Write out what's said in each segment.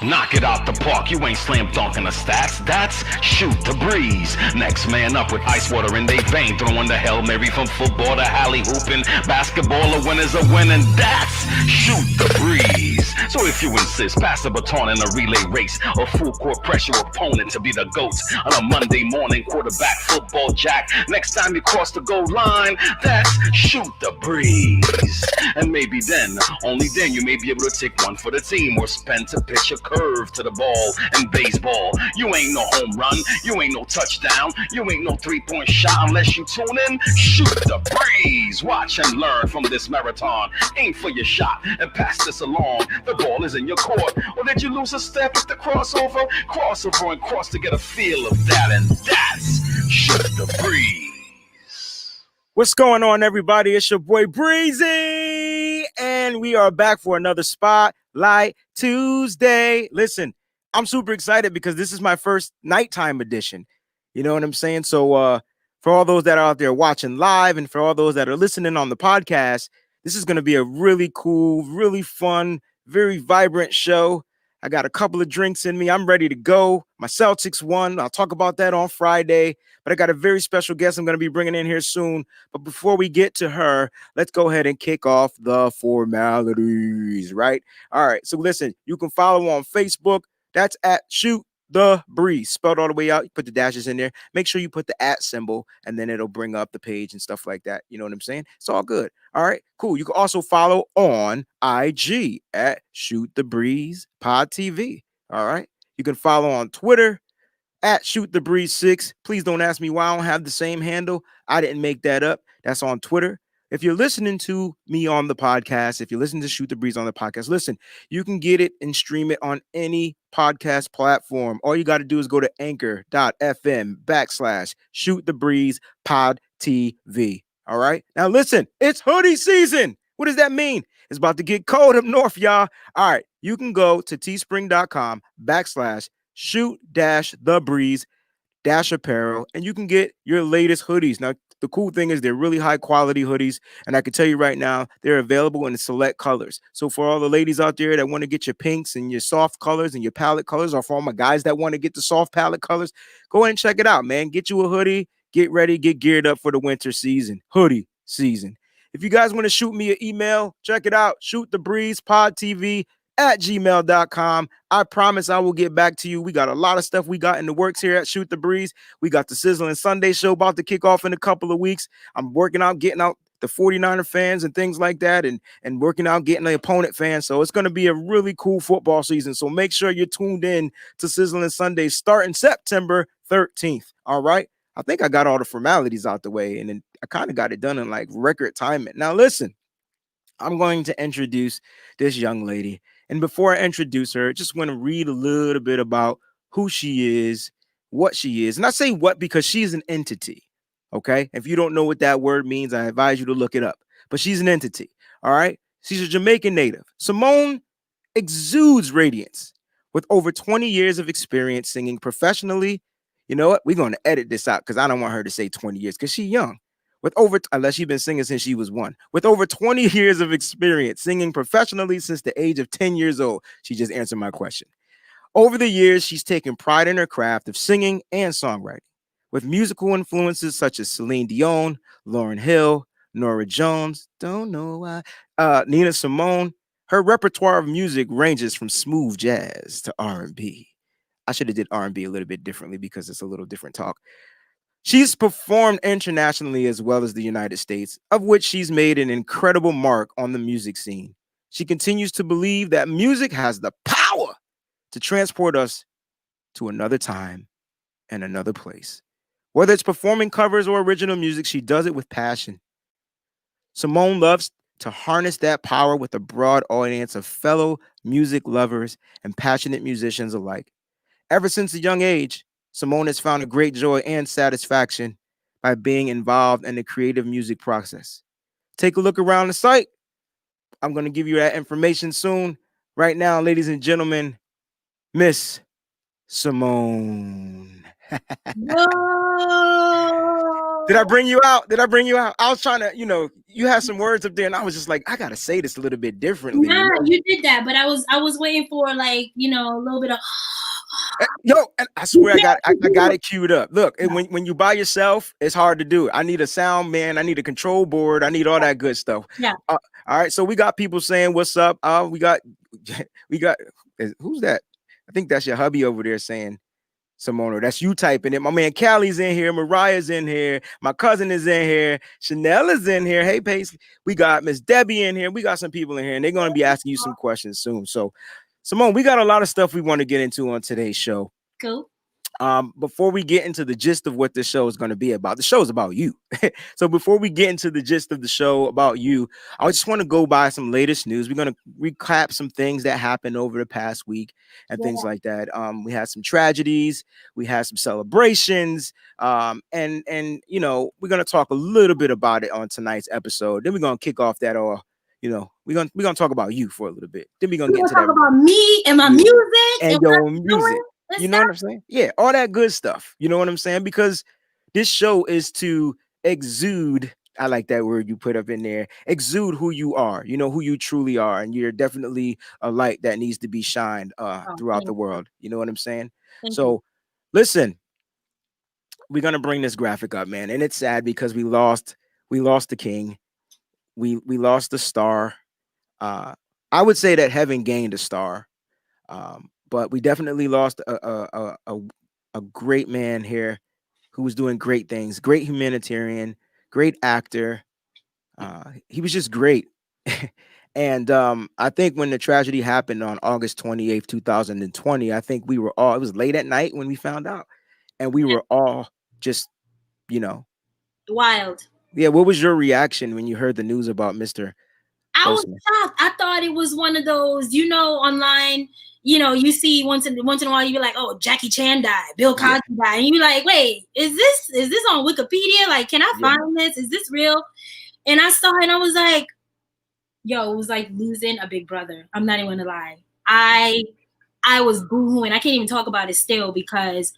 Knock it out the park, you ain't slam dunking the stats. That's shoot the breeze. Next man up with ice water in they vein, throwing the Hail Mary from football to alley hooping. Basketball, a winner's a win, and that's shoot the breeze. So if you insist, pass the baton in a relay race, or full court pressure opponent to be the GOAT on a Monday morning quarterback football jack. Next time you cross the goal line, that's shoot the breeze. And maybe then, only then, you may be able to take one for the team or spend to pitch a curve to the ball. In baseball, you ain't no home run, you ain't no touchdown, you ain't no three-point shot unless you tune in. Shoot the breeze. Watch and learn from this marathon. Aim for your shot and pass this along. The ball is in your court. Or did you lose a step at the crossover? Crossover and cross to get a feel of that, and that's shoot the breeze. What's going on, everybody? It's your boy Breezy, and we are back for another Spotlight Tuesday. Listen, I'm super excited because this is my first nighttime edition. You know what I'm saying? So for all those that are out there watching live and for all those that are listening on the podcast, this is going to be a really cool, really fun, very vibrant show. I got a couple of drinks in me. I'm ready to go. My Celtics won. I'll talk about that on Friday. But I got a very special guest I'm going to be bringing in here soon. But before we get to her, let's go ahead and kick off the formalities, right? All right. So listen, you can follow on Facebook. That's at Shoot the Breeze, spelled all the way out. You put the dashes in there. Make sure you put the @ symbol, and then it'll bring up the page and stuff like that. You know what I'm saying? It's all good. All right, cool. You can also follow on IG at Shoot the Breeze Pod TV. All right. You can follow on Twitter at Shoot the Breeze 6. Please don't ask me why I don't have the same handle. I didn't make that up. That's on Twitter. If you're listening to me on the podcast, if you're listening to Shoot the Breeze on the podcast, listen, you can get it and stream it on any podcast platform. All you got to do is go to anchor.fm/Shoot the Breeze Pod TV. All right. Now, listen, it's hoodie season. What does that mean? It's about to get cold up north, y'all. All right. You can go to teespring.com/shoot-the-breeze-apparel, and you can get your latest hoodies. Now, the cool thing is they're really high quality hoodies, and I can tell you right now, they're available in select colors. So for all the ladies out there that want to get your pinks and your soft colors and your palette colors, or for all my guys that want to get the soft palette colors, go ahead and check it out, man. Get you a hoodie, get ready, get geared up for the winter season, hoodie season. If you guys want to shoot me an email, check it out, shootthebreezepodtv@gmail.com. I promise I will get back to you. We got a lot of stuff we got in the works here at Shoot the Breeze. We got the Sizzling Sunday show about to kick off in a couple of weeks. I'm working out, getting out the 49er fans and things like that, and working out, getting the opponent fans. So it's going to be a really cool football season. So make sure you're tuned in to Sizzling Sunday starting September 13th. All right. I think I got all the formalities out the way, and then I kind of got it done in like record timing. Now, listen, I'm going to introduce this young lady. And before I introduce her, I just want to read a little bit about who she is, what she is. And I say what because she's an entity. Okay. If you don't know what that word means, I advise you to look it up. But she's an entity. All right. She's a Jamaican native. Simone exudes radiance with over 20 years of experience singing professionally. You know what? We're going to edit this out because I don't want her to say 20 years because she's young. Unless she's been singing since she was 1. With over 20 years of experience singing professionally since the age of 10 years old. She just answered my question. Over the years, she's taken pride in her craft of singing and songwriting. With musical influences such as Celine Dion, Lauryn Hill, Norah Jones, don't know why, Nina Simone, her repertoire of music ranges from smooth jazz to R&B. I should have did R&B a little bit differently because it's a little different talk. She's performed internationally as well as the United States, of which she's made an incredible mark on the music scene. She continues to believe that music has the power to transport us to another time and another place. Whether it's performing covers or original music, she does it with passion. Simone loves to harness that power with a broad audience of fellow music lovers and passionate musicians alike. Ever since a young age, Simone has found a great joy and satisfaction by being involved in the creative music process. Take a look around the site. I'm going to give you that information soon. Right now, ladies and gentlemen, Miss Simone. No. Did I bring you out? Did I bring you out? I was trying to, you had some words up there, and I was just like, I gotta say this a little bit differently. Nah, you did that, but I was waiting for like, a little bit of Yo, and I swear I got it queued up. Look, and when you by yourself, it's hard to do it. I need a sound man, I need a control board, I need all that good stuff. Yeah. All right, so we got people saying what's up. We got who's that? I think that's your hubby over there saying Simone, that's you typing it. My man Callie's in here, Mariah's in here, my cousin is in here, Chanel is in here. Hey Pace, we got Miss Debbie in here. We got some people in here, and they're going to be asking you some questions soon. So Simone, we got a lot of stuff we want to get into on today's show. Cool. Before we get into the gist of what this show is going to be about, the show is about you. So before we get into the gist of the show about you, I just want to go by some latest news. We're going to recap some things that happened over the past week and things like that. We had some tragedies, we had some celebrations, and we're going to talk a little bit about it on tonight's episode. Then we're going to kick off that we're gonna talk about you for a little bit. Then we're gonna get into talk about me and my music and your music. You know what I'm saying? Yeah, all that good stuff. You know what I'm saying? Because this show is to exude. I like that word you put up in there. Exude who you are. You know who you truly are, and you're definitely a light that needs to be shined throughout the world. You know what I'm saying? So, listen, we're gonna bring this graphic up, man, and it's sad because we lost the king. We lost the star. I would say that heaven gained a star, but we definitely lost a great man here who was doing great things. Great humanitarian, great actor. He was just great. And I think when the tragedy happened on August 28th, 2020, I think we were all, it was late at night when we found out, and we were all just, wild. Yeah, what was your reaction when you heard the news about Mr. I was shocked. I thought it was one of those, online, you see once in a while, you be like, oh, Jackie Chan died, Bill Cosby died. And you be like, wait, is this on Wikipedia? Like, can I find this? Is this real? And I saw it and I was like, yo, it was like losing a big brother. I'm not even gonna lie. I was boohooing. I can't even talk about it still because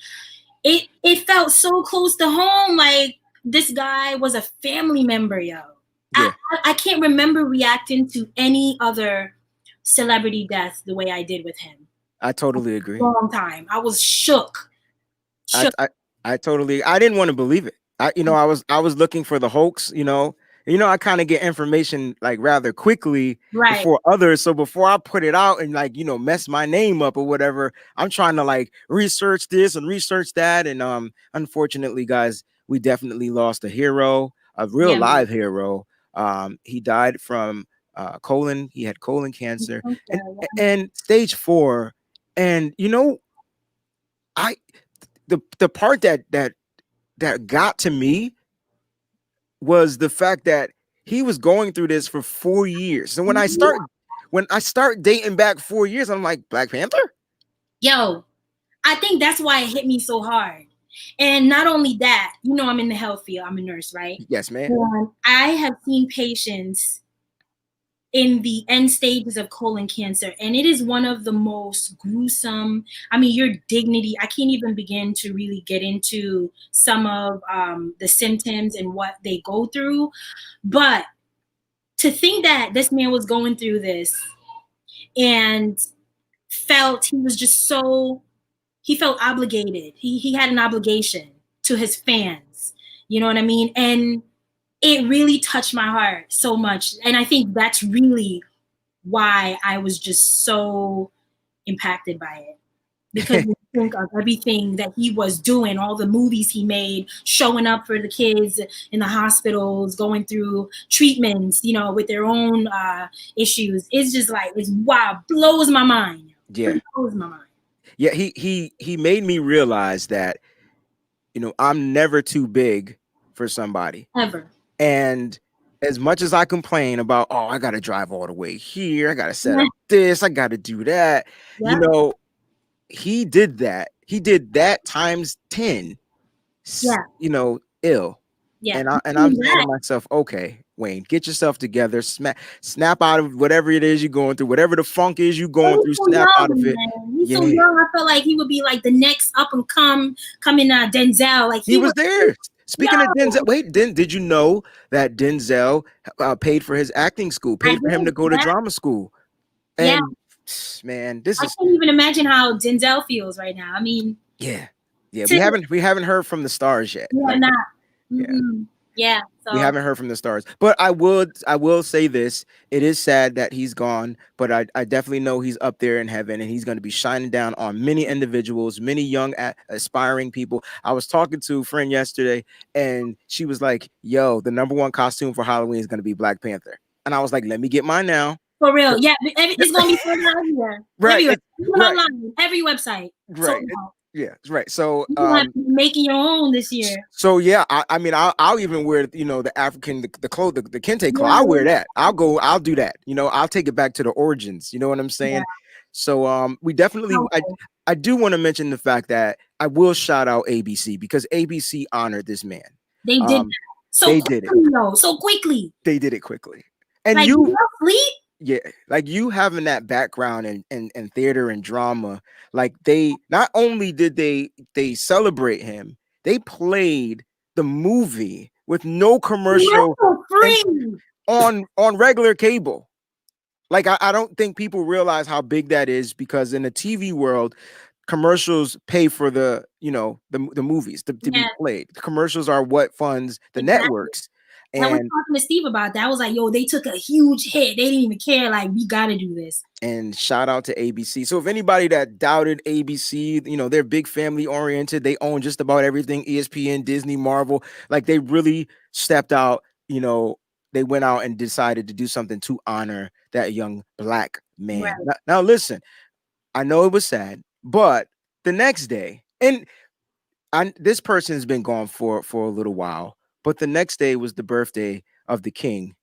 it felt so close to home. Like, this guy was a family member, yo. Yeah. I can't remember reacting to any other celebrity death the way I did with him. I totally agree. Long time. I was shook. I totally. I didn't want to believe it. I was looking for the hoax. I kind of get information like rather quickly before others. So before I put it out and mess my name up or whatever, I'm trying to research this and research that. And unfortunately, guys, we definitely lost a hero, a real live hero. He died from colon. He had colon cancer and stage 4. And the part that got to me was the fact that he was going through this for 4 years. So when I start dating back 4 years, I'm like, Black Panther? Yo, I think that's why it hit me so hard. And not only that, I'm in the health field. I'm a nurse, right? Yes, ma'am. And I have seen patients in the end stages of colon cancer, and it is one of the most gruesome. I mean, your dignity, I can't even begin to really get into some of the symptoms and what they go through. But to think that this man was going through this and felt he was just he felt obligated. He had an obligation to his fans. You know what I mean? And it really touched my heart so much. And I think that's really why I was just so impacted by it. Because you think of everything that he was doing, all the movies he made, showing up for the kids in the hospitals, going through treatments, with their own issues. It's just blows my mind. Yeah. It blows my mind. Yeah, he made me realize that, I'm never too big for somebody. Ever. And as much as I complain about, oh, I got to drive all the way here, I got to set up this, I got to do that, he did that. He did that times 10. Ill. Yeah. And I'm saying to myself, okay, Wayne, get yourself together, snap out of whatever it is you're going through, whatever the funk is you're going through, snap out of it. He's so young. I felt like he would be like the next up and coming Denzel. Like he was there. Speaking of Denzel, wait, did you know that Denzel paid for his acting school, I paid for him to did, go to yeah. drama school? Yeah. And man, this I is can't even imagine how Denzel feels right now. I mean, yeah. We haven't heard from the stars yet. yeah, Like, not. yeah. Yeah. We So haven't heard from the stars, but I will say this: it is sad that he's gone, but I definitely know he's up there in heaven, and he's going to be shining down on many individuals, many young aspiring people. I was talking to a friend yesterday, and she was like, "Yo, the number one costume for Halloween is going to be Black Panther," and I was like, "Let me get mine now." for real, yeah, it's gonna be sold out everywhere. Right, Everywhere. Even right, online, every website. right, Sold out. yeah, right. So, You have to be making your own this year. So yeah, I mean, I'll even wear the African the clothes the kente cloth. Yeah. I'll wear that. I'll do that. I'll take it back to the origins. You know what I'm saying? Yeah. So we definitely I do want to mention the fact that I will shout out ABC because ABC honored this man. They did that. So they quickly, did it. though. So quickly. They did it quickly. And like, you sleep? yeah, like you having that background in theater and drama, like they not only did they celebrate him, they played the movie with no commercial free on regular cable. Like I don't think people realize how big that is because in the TV world, commercials pay for the movies to be played. The commercials are what funds the networks. And I was talking to Steve about that. I was like, yo, they took a huge hit. They didn't even care. Like, we got to do this. And shout out to ABC. So if anybody that doubted ABC, they're big family oriented. They own just about everything, ESPN, Disney, Marvel. Like they really stepped out, they went out and decided to do something to honor that young Black man. Right. Now listen, I know it was sad, but the next day, and this person's been gone for a little while, but the next day was the birthday of the king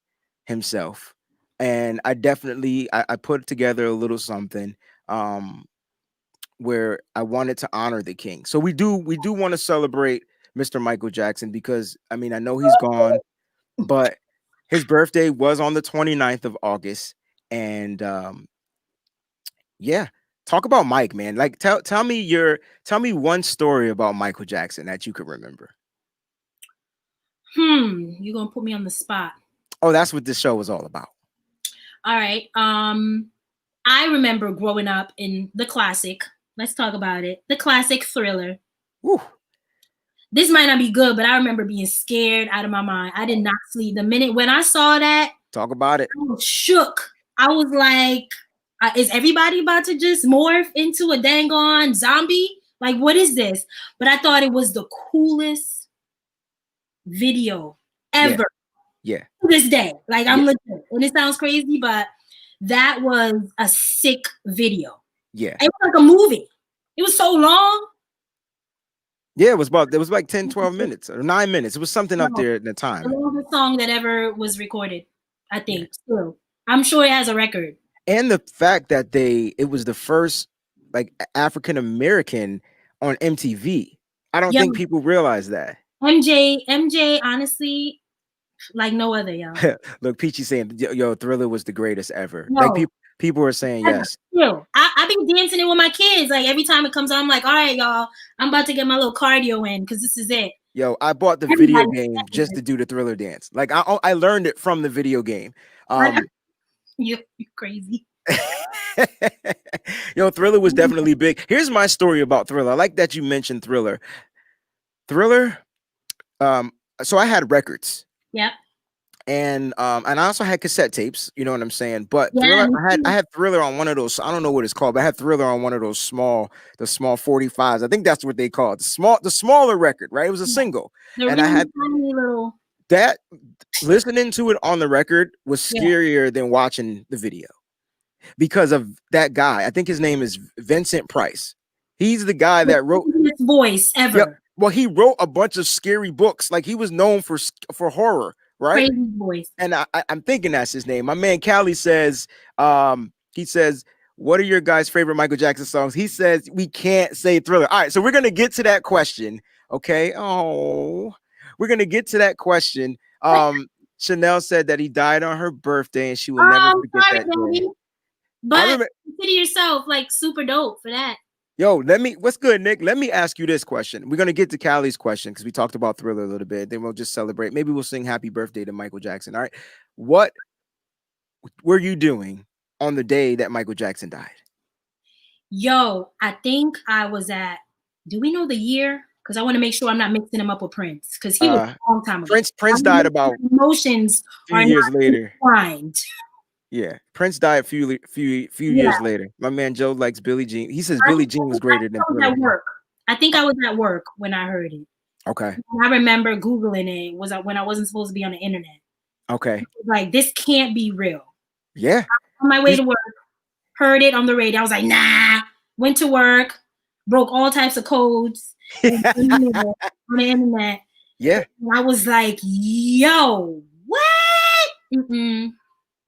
himself. And I definitely I put together a little something where I wanted to honor the king. So we do want to celebrate Mr. Michael Jackson because I mean I know he's gone, but his birthday was on the 29th of August. And yeah, talk about Mike, man. Like tell me one story about Michael Jackson that you could remember. You're gonna put me on the spot. Oh, that's what this show was all about. All right. I remember growing up in the classic. Let's talk about it. The classic Thriller. Woo. This might not be good, but I remember being scared out of my mind. I did not sleep. The minute when I saw that, talk about it. I was shook. I was like, is everybody about to just morph into a dang on zombie? Like, what is this? But I thought it was the coolest video ever. Yeah. To this day. Like, I'm legit. And it sounds crazy, but that was a sick video. Yeah. It was like a movie. It was so long. Yeah, it was like 10, 12 minutes or 9 minutes. It was something up there at the time. The longest song that ever was recorded, I think. Still. I'm sure it has a record. And the fact that it was the first like African American on MTV. I don't think people realize that. MJ, honestly, like no other, y'all. Look, Peachy saying, yo, Thriller was the greatest ever. No. Like people are saying yes. Still, I be dancing it with my kids. Like every time it comes on, I'm like, all right, y'all, I'm about to get my little cardio in because this is it. Yo, I bought the video game just to do the Thriller dance. Like I learned it from the video game. You're crazy. Yo, Thriller was definitely big. Here's my story about Thriller. I like that you mentioned Thriller. So I had records. Yep. And I also had cassette tapes, you know what I'm saying? But Thriller, I had Thriller on one of those, I don't know what it's called, but I had Thriller on one of those small 45s. I think that's what they call it. The smaller record, right? It was a single. And I had little that. Listening to it on the record was scarier than watching the video because of that guy. I think his name is Vincent Price. He's the guy that wrote his voice ever. Yep. Well, he wrote a bunch of scary books. Like he was known for horror, right? Crazy voice. And I'm thinking that's his name. My man Callie says, he says, what are your guys' favorite Michael Jackson songs? He says, we can't say Thriller. All right, so we're gonna get to that question. Okay. Oh, we're gonna get to that question. Chanel said that he died on her birthday and she will never forget that day. But consider yourself like super dope for that. Yo, what's good, Nick? Let me ask you this question. We're gonna get to Callie's question because we talked about Thriller a little bit. Then we'll just celebrate. Maybe we'll sing Happy Birthday to Michael Jackson. All right. What were you doing on the day that Michael Jackson died? Yo, I think I was at, do we know the year? Because I want to make sure I'm not mixing him up with Prince, because he was a long time ago. Prince died about emotions a few years later. Entwined. Yeah, Prince died a few years later. My man Joe likes Billie Jean. He says Billie Jean was greater than Thriller. At work. I think I was at work when I heard it. Okay. I remember Googling it. Was when I wasn't supposed to be on the internet. Okay. Like, this can't be real. Yeah. On my way to work, heard it on the radio. I was like, nah. Went to work, broke all types of codes on the internet. Yeah. And I was like, yo, what? Mm-mm.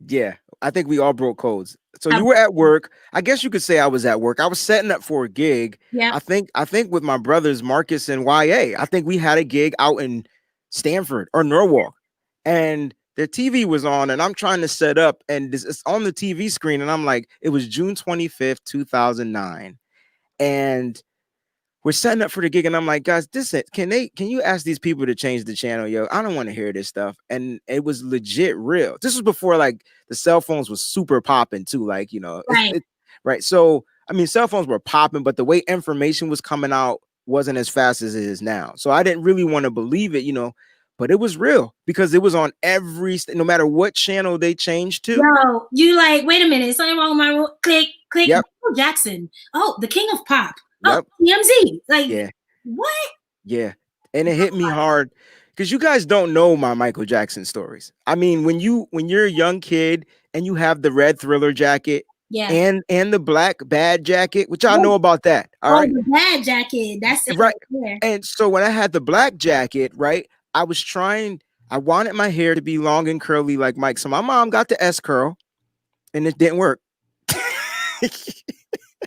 Yeah. I think we all broke codes. So you were at work. I guess you could say I was at work. I was setting up for a gig. Yeah. I think with my brothers Marcus and YA. I think we had a gig out in Stanford or Norwalk, and the TV was on, and I'm trying to set up, and it's on the TV screen, and I'm like, it was June 25th, 2009, and we're setting up for the gig, and I'm like, guys, can you ask these people to change the channel? Yo, I don't want to hear this stuff. And it was legit real. This was before like the cell phones was super popping too, like, you know, Right. Right. So I mean, cell phones were popping, but the way information was coming out wasn't as fast as it is now. So I didn't really want to believe it, you know, but it was real because it was on no matter what channel they changed to. No, you like, wait a minute, something wrong with my rule. Click. Yep. Michael Jackson. Oh, the king of pop. Yep. Oh, TMZ. Like, yeah. What? Yeah. And it hit me hard because you guys don't know my Michael Jackson stories. I mean, when you're a young kid and you have the red Thriller jacket, yeah, and the black bad jacket, which I know about that. All right. The bad jacket. That's it. Right. There. And so when I had the black jacket, right, I wanted my hair to be long and curly like Mike. So my mom got the S curl and it didn't work. She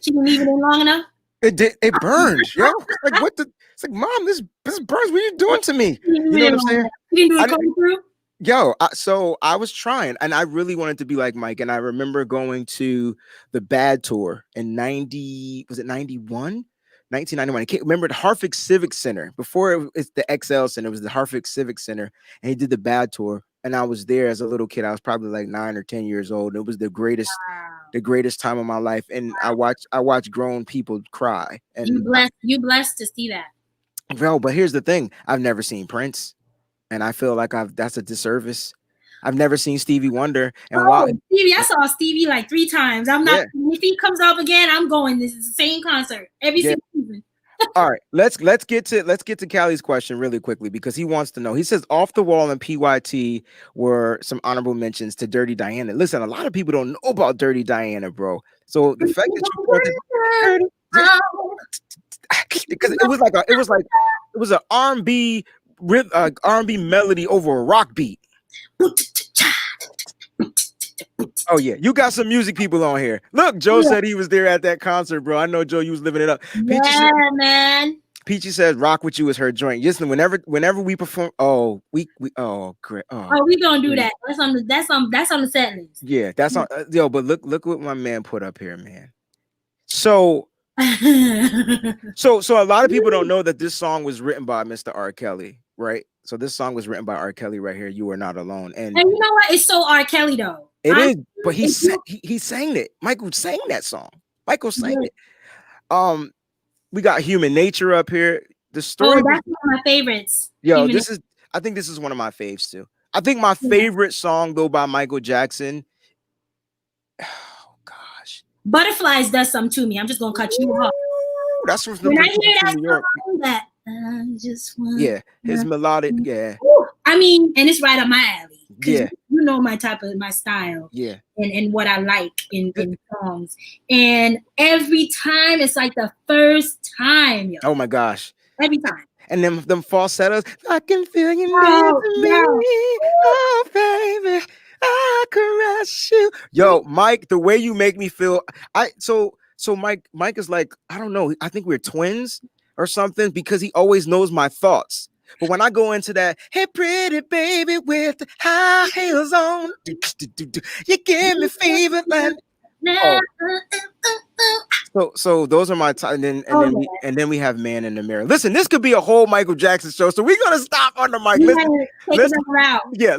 didn't leave it in long enough? It burned, yo. Like what it's like, Mom, this burns. What are you doing to me? You know what I'm saying? You didn't do it coming through? Yo, so I was trying, and I really wanted to be like Mike. And I remember going to the Bad Tour in 1991? I can't remember, the Harvick Civic Center. Before it's the XL Center, it was the Harvick Civic Center, and he did the Bad Tour. And I was there as a little kid. I was probably like 9 or 10 years old. It was the greatest time of my life. And I watched grown people cry. And you blessed to see that. Well, but here's the thing: I've never seen Prince, and I feel like that's a disservice. I've never seen Stevie Wonder, and Stevie, I saw Stevie like 3 times. I'm not. Yeah. If he comes up again, I'm going. This is the same concert every single season. All right, let's get to Callie's question really quickly because he wants to know. He says Off the Wall and PYT were some honorable mentions to Dirty Diana. Listen, a lot of people don't know about Dirty Diana, bro. So the fact that you brought because it was an R&B R&B melody over a rock beat. Oh yeah, you got some music people on here. Look, Joe said he was there at that concert, bro. I know, Joe, you was living it up. Man. Peachy says "Rock with You" is her joint. Listen, whenever we perform, great. We gonna do that. That's on the set list. Yeah, that's on. But look what my man put up here, man. So a lot of people don't know that this song was written by Mr. R. Kelly, right? So this song was written by R. Kelly right here. You Are Not Alone. And you know what? It's so R. Kelly though. It is, but he sang it. Michael sang that song. Michael sang it. We got Human Nature up here. The story. Oh, that's one of my favorites. Yo, I think this is one of my faves too. I think my favorite song though by Michael Jackson. Oh gosh. Butterflies does something to me. I'm just gonna cut you off. That's from when I hear that song, that I just want. Yeah, his melodic. Yeah. I mean, and it's right up my alley. Yeah. You know my style. Yeah. And what I like in songs. And every time it's like the first time. Yo. Oh my gosh. Every time. And them falsettos. I can feel you near me. Oh baby, I caress you. Yo, Mike, the way you make me feel. So Mike is like, I don't know. I think we're twins or something because he always knows my thoughts. But when I go into that, hey, pretty baby with the high heels on, you give me fever. So those are my and then we have Man in the Mirror. Listen, this could be a whole Michael Jackson show. So we're gonna stop on the mic.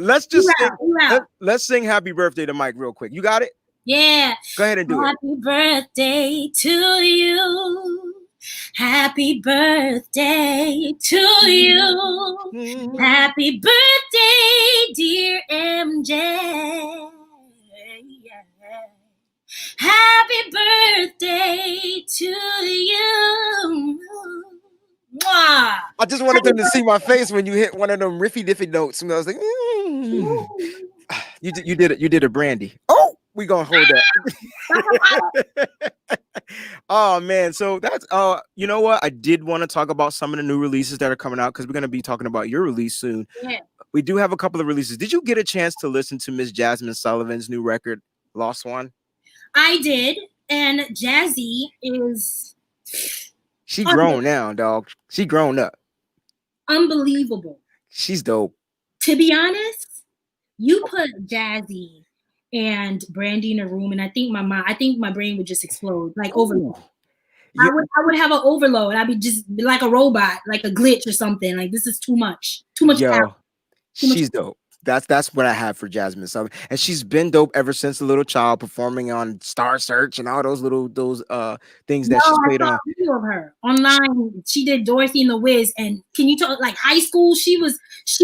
Let's just sing. Let's sing Happy Birthday to Mike real quick. You got it? Yeah. Go ahead and do Happy birthday to you. Happy birthday to you. Happy birthday, dear MJ. Happy birthday to you. Mwah. I just wanted them to see my face when you hit one of them riffy diffy notes, and I was like, you did it. You did a Brandy. Oh, we gonna hold that. Oh man, so that's you know what? I did want to talk about some of the new releases that are coming out because we're gonna be talking about your release soon. Yeah. We do have a couple of releases. Did you get a chance to listen to Miss Jasmine Sullivan's new record, Lost One? I did, and Jazzy is she grown now, dog. She grown up. Unbelievable. She's dope. To be honest, you put Jazzy and Brandy in a room, and I think my brain would just explode, like overload. Yeah. I would have an overload. I'd be just like a robot, like a glitch or something. Like this is too much. Too much power. She's dope. That's what I have for Jasmine Sullivan, and she's been dope ever since a little child, performing on Star Search and all those things that she's played on. Video of her online. She did Dorothy and the Wiz, and can you talk like high school? She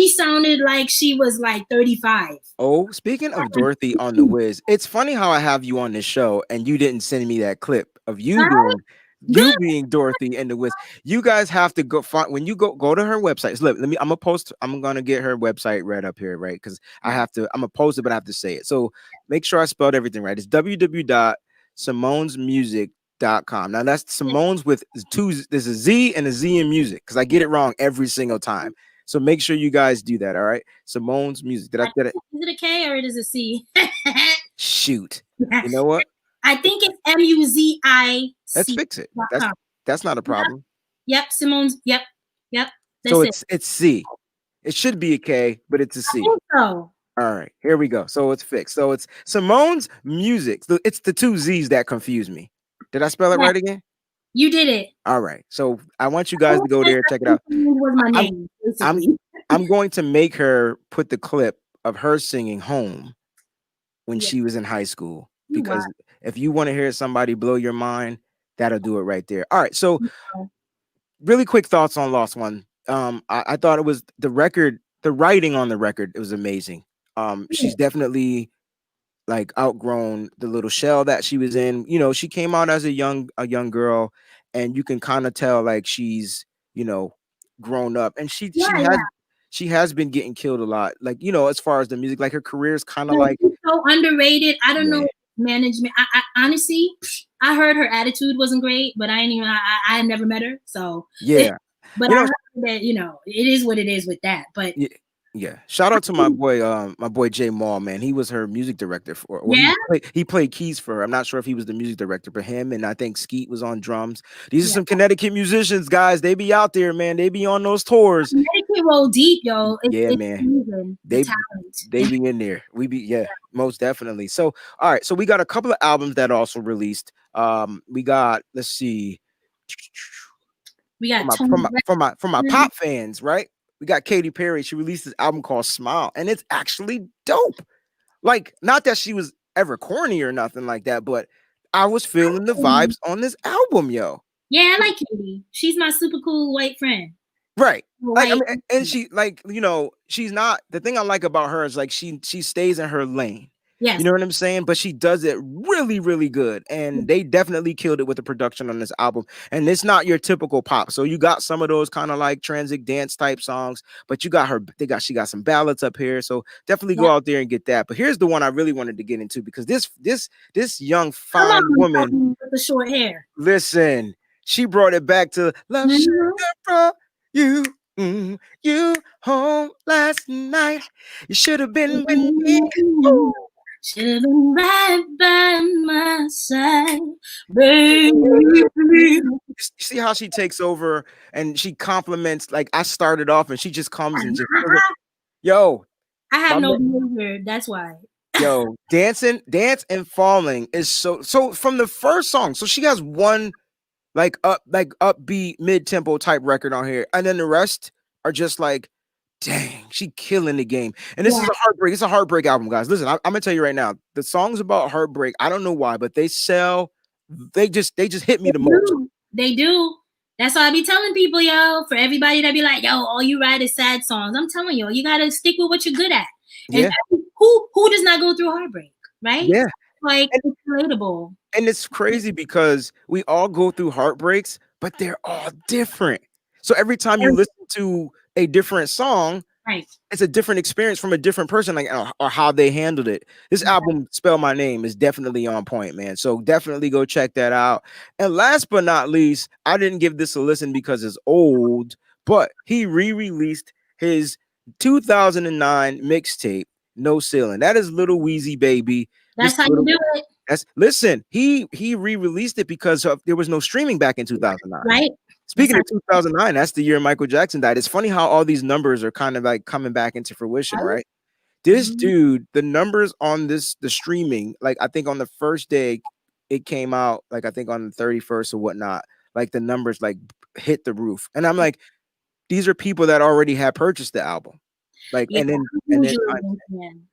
sounded like she was like 35. Oh, speaking of Dorothy on the Wiz, it's funny how I have you on this show and you didn't send me that clip of you doing. You being Dorothy and the Wiz. You guys have to go find when you go to her website. So I'm gonna get her website right up here, right? Because I'm gonna post it, but I have to say it. So make sure I spelled everything right. It's www.simonesmusic.com. Now that's Simone's with there's a Z and a Z in music because I get it wrong every single time. So make sure you guys do that. All right. Simone's Music. Did I get it? Is it a K or it is a C? Shoot. You know what? I think it's MUZIC. Let's fix it. That's not a problem. Yep, Simone's. Yep. So it's C. It should be a K, but it's a C. I think so. All right, here we go. So it's fixed. So it's Simone's Music. It's the two Z's that confuse me. Did I spell it right again? You did it. All right. So I want you guys to go there and check it out. Was my name, I'm going to make her put the clip of her singing Home when she was in high school. Because if you want to hear somebody blow your mind, that'll do it right there. All right. So really quick thoughts on Lost One. I thought it was the writing on the record, it was amazing. She's definitely like outgrown the little shell that she was in. You know, she came out as a young girl, and you can kind of tell like she's, grown up, and she has been getting killed a lot. Like, as far as the music, like her career is kind of like so underrated. I don't know. Management. I honestly, I heard her attitude wasn't great, but I have never met her, so yeah. But I heard that it is what it is with that. But yeah. Shout out to my boy Jay Mall, man. He was her music director for. Well, he played keys for her. I'm not sure if he was the music director for him, and I think Skeet was on drums. These are some Connecticut musicians, guys. They be out there, man. They be on those tours. Connecticut roll deep, yo. Man. They be in there. We be most definitely. So all right. So we got a couple of albums that also released. We got let's see. We got from my pop fans, right? We got Katy Perry. She released this album called Smile, and it's actually dope. Like, not that she was ever corny or nothing like that, but I was feeling the vibes on this album, yo. Yeah, I like Katy. She's my super cool white friend. Right. Like, and she, like, she's not, the thing I like about her is like she stays in her lane. Yes. You know what I'm saying? But she does it really, really good. And they definitely killed it with the production on this album. And it's not your typical pop. So you got some of those kind of like transit dance type songs, but you got she got some ballads up here. So definitely go out there and get that. But here's the one I really wanted to get into because this young fine woman with the short hair. Listen, she brought it back to Love Sugar brought you. You home last night. You should have been with me. Ooh. Should have been right by my side, baby. You see how she takes over and she compliments, like I started off and she just comes and just yo. I have no behavior, that's why. Yo, Dance and Falling is so from the first song. So she has one like upbeat mid-tempo type record on here, and then the rest are just like, dang, she killing the game. And this is Yeah. a heartbreak. It's a heartbreak album, guys. Listen, I'm gonna tell you right now, the songs about heartbreak, I don't know why, but they sell. They just hit me the most. They do. That's why I be telling people, yo, for everybody that be like, yo, all you write is sad songs. I'm telling you, you gotta stick with what you're good at. And Yeah. who does not go through heartbreak, right? Yeah. Like it's relatable. And it's crazy because we all go through heartbreaks, but they're all different. So every time you listen to a different song, Right. it's a different experience from a different person, like or how they handled it. This album, Spell My Name, is definitely on point, man. So definitely go check that out. And last but not least, I didn't give this a listen because it's old, but he re-released his 2009 mixtape, No Ceiling. That is Little Weezy Baby. That's how you do it. Listen, he re-released it because there was no streaming back in 2009. Right. Speaking of 2009, that's the year Michael Jackson died. It's funny how all these numbers are kind of like coming back into fruition, right? This dude, the numbers on the streaming, like I think on the first day it came out, like I think on the 31st or whatnot, like the numbers like hit the roof. And I'm like, these are people that already had purchased the album. Like, Yeah, and then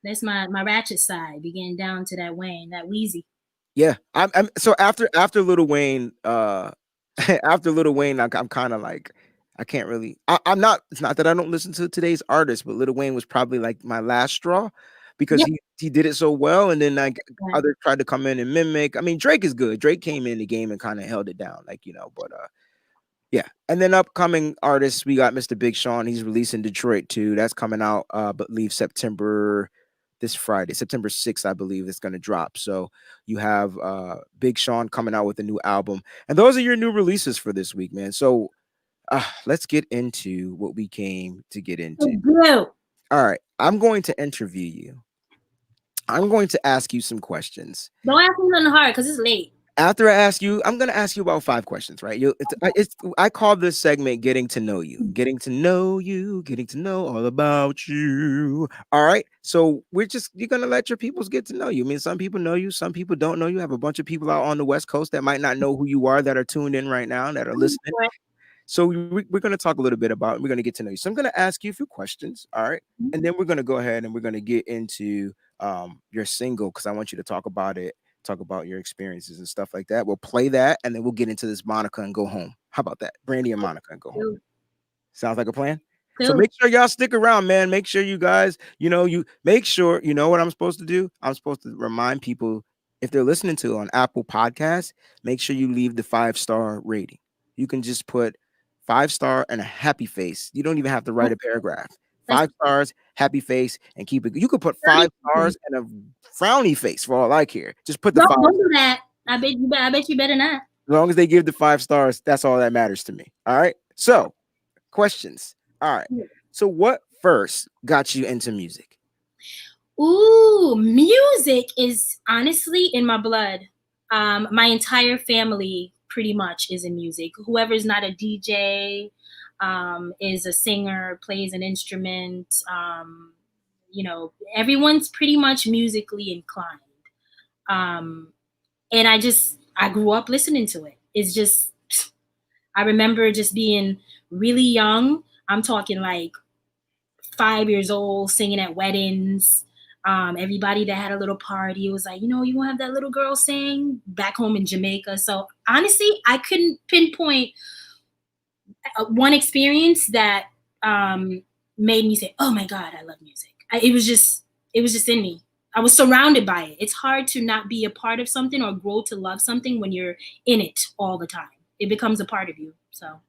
that's my ratchet side, beginning down to that Wayne, that Wheezy. Yeah, I'm so after Lil Wayne, after Lil Wayne, I'm kind of like, I can't really. I'm not. It's not that I don't listen to today's artists, but Lil Wayne was probably like my last straw because he did it so well, and then like others tried to come in and mimic. I mean, Drake is good. Drake came in the game and kind of held it down, like but yeah. And then upcoming artists, we got Mr. Big Sean. He's releasing Detroit too. That's coming out, believe this Friday, September 6th, I believe it's going to drop. So you have Big Sean coming out with a new album. And those are your new releases for this week, man. So let's get into what we came to get into. All right. I'm going to interview you. I'm going to ask you some questions. Don't ask me nothing hard because it's late. After I ask you, I'm going to ask you about 5 questions, right? I call this segment Getting to Know You. Getting to know you, getting to know all about you. All right. So you're going to let your peoples get to know you. I mean, some people know you, some people don't know you. I have a bunch of people out on the West Coast that might not know who you are, that are tuned in right now, that are listening. So we're going to talk a little bit about it. We're going to get to know you. So I'm going to ask you a few questions. All right. And then we're going to go ahead and we're going to get into your single, because I want you to talk about it. Talk about your experiences and stuff like that. We'll play that, and then we'll get into this Monica and go home. How about that? Brandy and Monica and go home. Sounds like a plan? So make sure y'all stick around, man. Make sure you guys, you make sure, you know what I'm supposed to do? I'm supposed to remind people, if they're listening to on Apple Podcasts, make sure you leave the 5-star rating. You can just put 5-star and a happy face. You don't even have to write a paragraph. 5 stars, happy face, and keep it. You could put 5 stars and a frowny face for all I care. Just put the 5. Don't do that. I bet you better not. As long as they give the 5 stars, that's all that matters to me. All right. So, questions. All right. So, what first got you into music? Ooh, music is honestly in my blood. My entire family pretty much is in music. Whoever's not a DJ, is a singer, plays an instrument. Everyone's pretty much musically inclined. And I grew up listening to it. It's just, I remember just being really young. I'm talking like 5 years old, singing at weddings. Everybody that had a little party, it was like, you want to have that little girl sing back home in Jamaica. So honestly, I couldn't pinpoint one experience that made me say, oh my God, I love music. It was just in me. I was surrounded by it. It's hard to not be a part of something or grow to love something when you're in it all the time. It becomes a part of you. So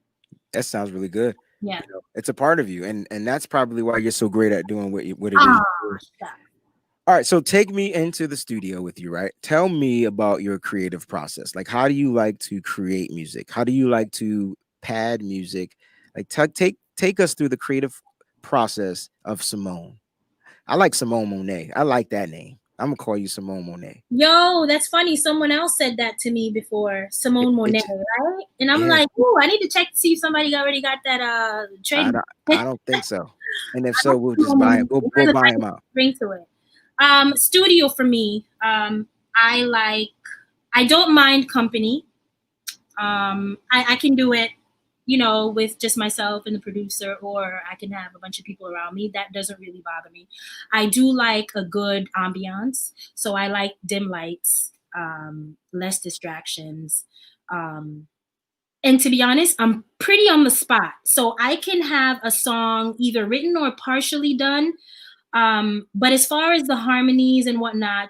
that sounds really good. Yeah. It's a part of you. And that's probably why you're so great at doing what it is. Yeah. All right. So take me into the studio with you, right? Tell me about your creative process. Like, how do you like to create music? How do you like to pad music? Like, take us through the creative process of Simone. I like Simone Monet. I like that name. I'm gonna call you Simone Monet. Yo, that's funny. Someone else said that to me before. Simone Monet, right? And I'm like, oh, I need to check to see if somebody already got that trade. I don't think so. And if so, we'll just buy it. We'll buy them out. Bring to it. Studio for me. I don't mind company. I can do it, with just myself and the producer, or I can have a bunch of people around me. That doesn't really bother me. I do like a good ambiance. So I like dim lights, less distractions. And to be honest, I'm pretty on the spot. So I can have a song either written or partially done. But as far as the harmonies and whatnot,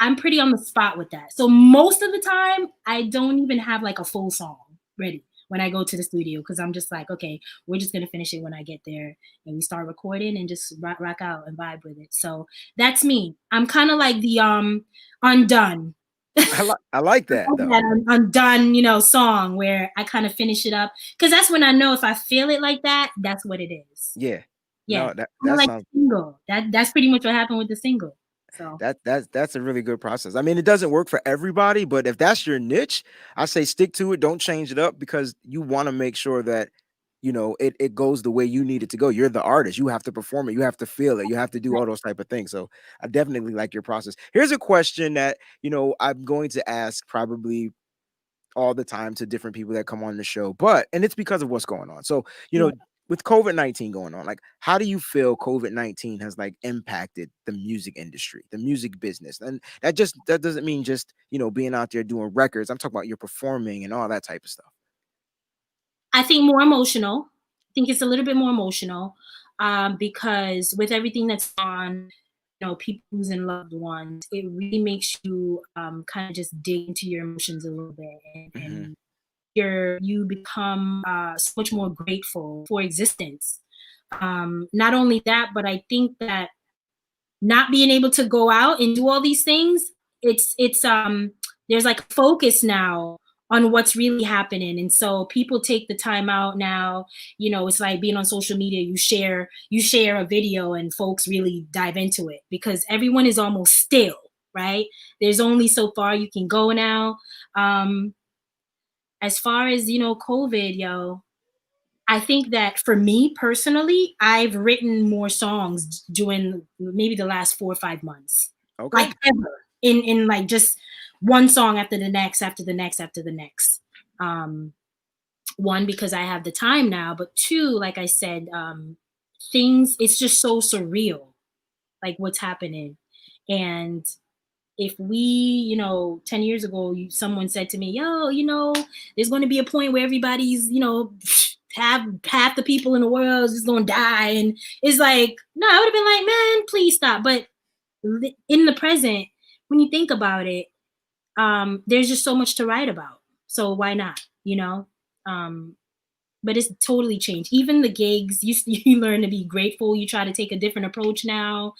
I'm pretty on the spot with that. So most of the time, I don't even have like a full song ready when I go to the studio, because I'm just like, okay, we're just gonna finish it when I get there, and we start recording and just rock out and vibe with it. So that's me. I'm kind of like the undone. I like that though. That undone, song where I kind of finish it up, because that's when I know if I feel it like that, that's what it is. Yeah. Yeah, No, that kind of like sounds single. That's pretty much what happened with the single. So that's a really good process. I mean, it doesn't work for everybody, but if that's your niche, I say stick to it. Don't change it up, because you want to make sure that it goes the way you need it to go. You're the artist. You have to perform it. You have to feel it. You have to do all those type of things. So I definitely like your process. Here's a question that I'm going to ask probably all the time to different people that come on the show, and it's because of what's going on. So, yeah. with COVID-19 going on, like, how do you feel COVID-19 has like impacted the music industry, the music business? And that doesn't mean just, being out there doing records. I'm talking about you're performing and all that type of stuff. I think more emotional. I think it's a little bit more emotional, because with everything that's on, people losing loved ones, it really makes you kind of just dig into your emotions a little bit, Hmm. and you become so much more grateful for existence. Not only that, but I think that not being able to go out and do all these things, it's there's like focus now on what's really happening, and so people take the time out now. It's like being on social media. You share a video and folks really dive into it, because everyone is almost still, right? There's only so far you can go now. As far as COVID, I think that for me personally, I've written more songs during maybe the last 4 or 5 months, Okay. like ever, in like just one song after the next, after the next, after the next. Um, One, because I have the time now, but two, like I said, things. It's just so surreal, like what's happening, and if we, 10 years ago, someone said to me, yo, there's going to be a point where everybody's, half the people in the world is just going to die. And it's like, no, I would have been like, man, please stop. But in the present, when you think about it, there's just so much to write about. So why not? Um, but it's totally changed. Even the gigs, you learn to be grateful. You try to take a different approach now.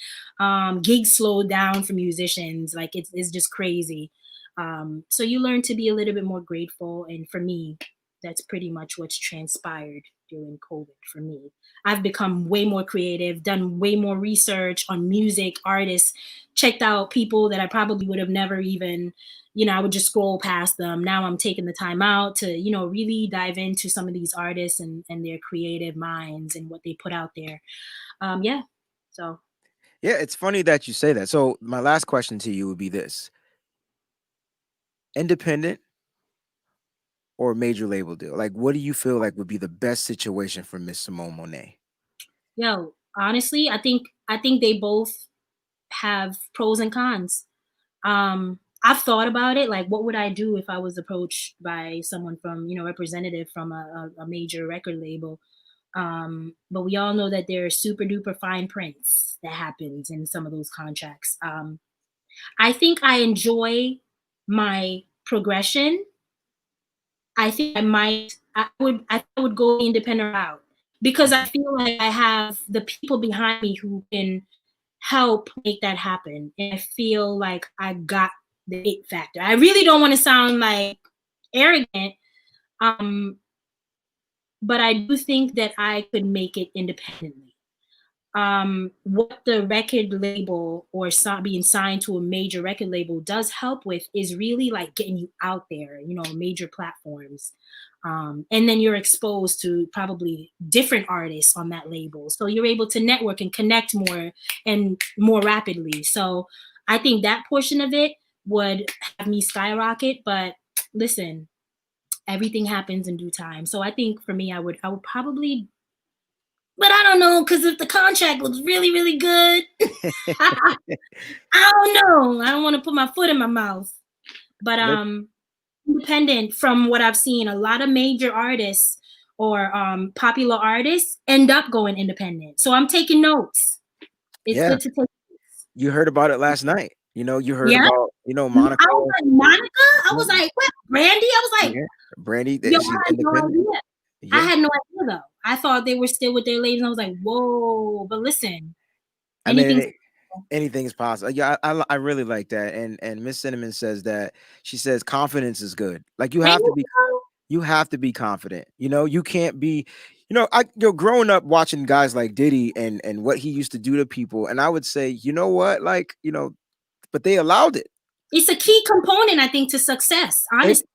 Gigs slowed down for musicians. Like it's just crazy. So you learn to be a little bit more grateful. And for me, that's pretty much what's transpired during COVID for me. I've become way more creative, done way more research on music, artists, checked out people that I probably would have never even, I would just scroll past them. Now I'm taking the time out to, really dive into some of these artists and their creative minds and what they put out there. Yeah. So Yeah, it's funny that you say that. So my last question to you would be this: independent or major label deal? Like, what do you feel like would be the best situation for Miss Simone Monet? honestly, I think they both have pros and cons. I've thought about it, like what would I do if I was approached by someone from, representative from a major record label. But we all know that there are super duper fine prints that happens in some of those contracts. I think I enjoy my progression. I think I would go the independent route, because I feel like I have the people behind me who can help make that happen. And I feel like I got the it factor. I really don't want to sound like arrogant, um, but I do think that I could make it independently. what the record label or being signed to a major record label does help with is really like getting you out there, major platforms. And then you're exposed to probably different artists on that label. So you're able to network and connect more and more rapidly. So I think that portion of it would have me skyrocket. But listen, everything happens in due time. So I think for me, I would probably, but I don't know, because if the contract looks really, really good, I don't know. I don't want to put my foot in my mouth. But independent, from what I've seen, a lot of major artists or popular artists end up going independent. So I'm taking notes. It's good to take notes. You heard about it last night. You heard about, Monica. I was like, Monica? I was like, what? Brandy? I was like, Brandy, yo, I had no idea. I had no idea, though. I thought they were still with their labels. I was like, whoa. But listen, anything is possible. Yeah, I really like that. And Miss Cinnamon says that, she says confidence is good. Like you have to be confident. You can't be, growing up watching guys like Diddy and what he used to do to people. And I would say, you know what, like, but they allowed it. It's a key component, I think, to success. Honestly.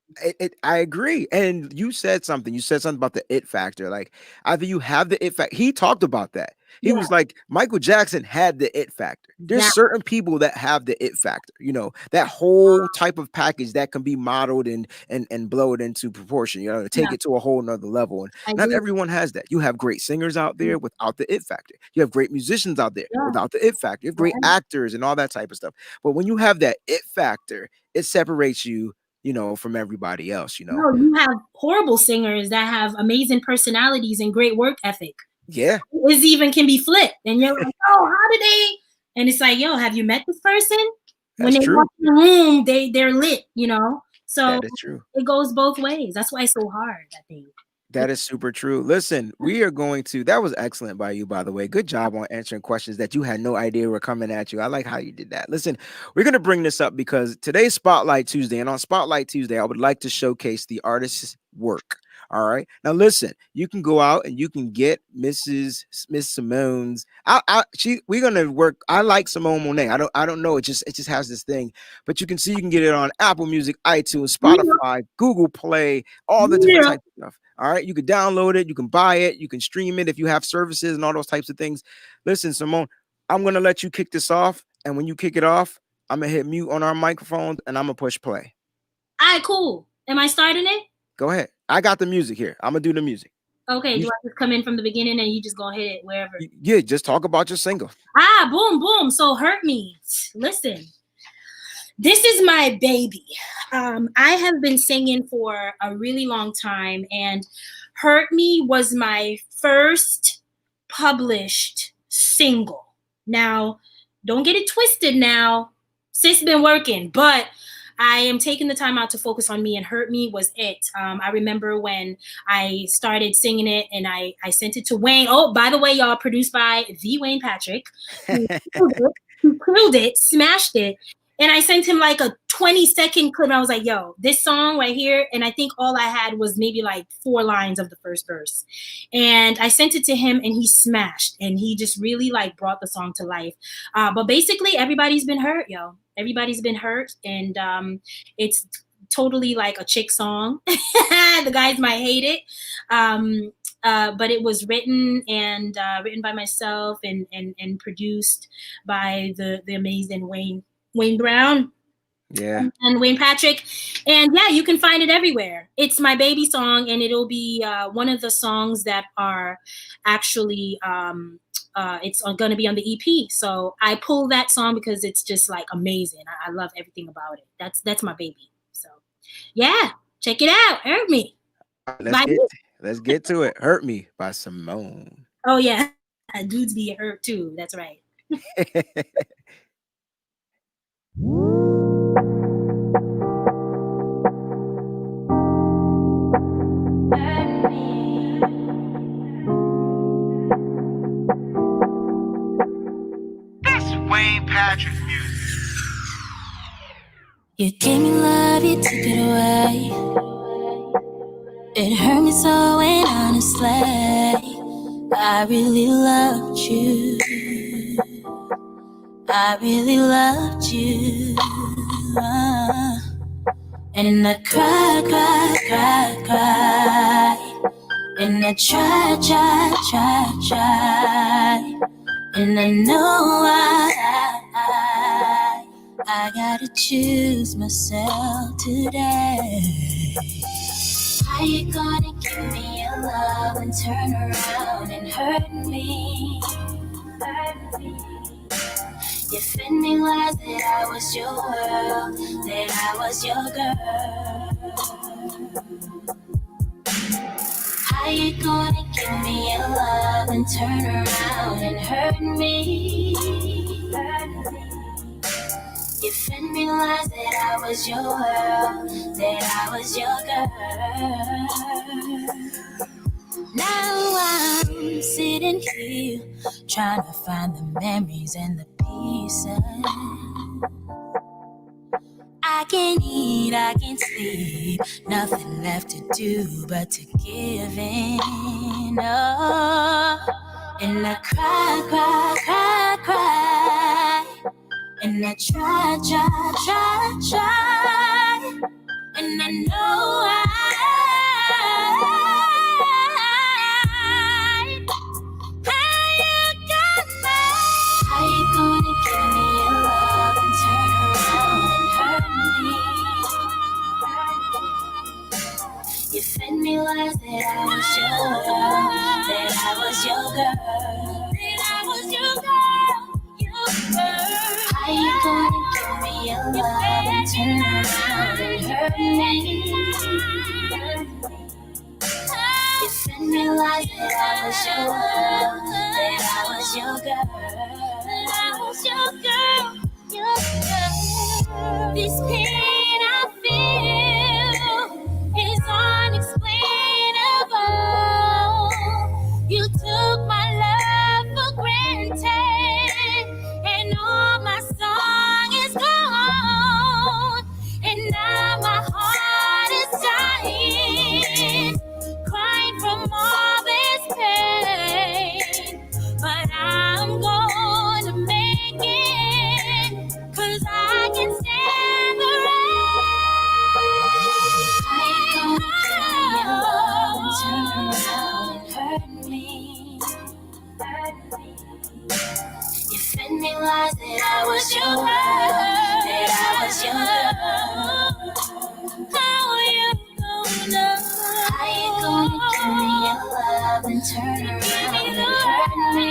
I agree. And you said something about the it factor. Like either you have the it factor. He talked about that. He was like, Michael Jackson had the it factor. There's certain people that have the it factor, that whole type of package that can be modeled and blow it into proportion, to take it to a whole nother level. And not everyone has that. You have great singers out there without the it factor. You have great musicians out there without the it factor. You have great actors and all that type of stuff. But when you have that it factor, it separates you, from everybody else, No, you have horrible singers that have amazing personalities and great work ethic. Yeah. It even can be flipped. And you're like, oh, how did they? And it's like, yo, have you met this person? When they walk in the room, they're lit, So that is true. It goes both ways. That's why it's so hard, I think. That is super true. Listen, we are going to, that was excellent by you, by the way. Good job on answering questions that you had no idea were coming at you. I like how you did that. Listen, we're going to bring this up because today's Spotlight Tuesday, and on Spotlight Tuesday, I would like to showcase the artist's work. All right. Now, listen, you can go out and you can get Miss Simone's. We're going to work. I like Simone Monet. I don't know. It just has this thing, but you can see, you can get it on Apple Music, iTunes, Spotify, Google Play, all the different types of stuff. All right. You can download it. You can buy it. You can stream it if you have services and all those types of things. Listen, Simone, I'm going to let you kick this off. And when you kick it off, I'm going to hit mute on our microphones and I'm going to push play. All right, cool. Am I starting it? Go ahead. I got the music here. I'm going to do the music. Okay. Do I just come in from the beginning and you just going to hit it wherever? Yeah. Just talk about your single. Boom, boom. So Hurt Me. Listen. This is my baby. I have been singing for a really long time, and Hurt Me was my first published single. Now, don't get it twisted now. Sis been working, but I am taking the time out to focus on me, and Hurt Me was it. I remember when I started singing it and I sent it to Wayne. Oh, by the way, y'all, produced by the Wayne Patrick. Who killed it, smashed it. And I sent him like a 20-second clip. And I was like, yo, this song right here. And I think all I had was maybe like 4 lines of the first verse. And I sent it to him and he smashed. And he just really like brought the song to life. But basically, everybody's been hurt, yo. Everybody's been hurt. And it's totally like a chick song. The guys might hate it. But it was written by myself and produced by the amazing Wayne Brown, and Wayne Patrick, and you can find it everywhere. It's my baby song, and it'll be one of the songs that are actually it's going to be on the EP. So I pulled that song because it's just like amazing. I love everything about it. That's my baby. So check it out. Hurt Me. Let's get to it. Hurt Me by Simone. Oh yeah, dudes be hurt too. That's right. That's Wayne Patrick music. You gave me love, you took it away. It hurt me so, and honestly, I really loved you. I really loved you. And I cried, cried, cried, cried. And I tried, tried, tried, tried. And I know I gotta choose myself today. How you gonna give me your love and turn around and hurt me? Hurt me. You fed me lies that I was your world, that I was your girl. How you gonna give me your love and turn around and hurt me? Hurt me. You fed me lies that I was your world, that I was your girl. Now I'm sitting here trying to find the memories and the pieces. I can't eat, I can't sleep, nothing left to do but to give in. Oh, and I cry, cry, cry, cry. And I try, try, try, try. And I know how you gonna give me your love and turn around and hurt me? You fed me lies that I was your girl, that I was your girl, that I was your girl, your girl. How you gonna give me your love and turn around and hurt me? You fed me lies that I was your girl, that I was your girl, that I was your girl, your girl. This pain I feel is unexplainable. You took my love for granted, and all my song is gone, and now my heart is dying, crying from all this pain. But I'm gonna make it, 'cause I can stand the rain. How you gonna give me your love and turn around and hurt me? Hurt me. You fed me lies that I was your girl, that I was your girl. How are you gonna? How you gonna give me your love and turn around and hurt me?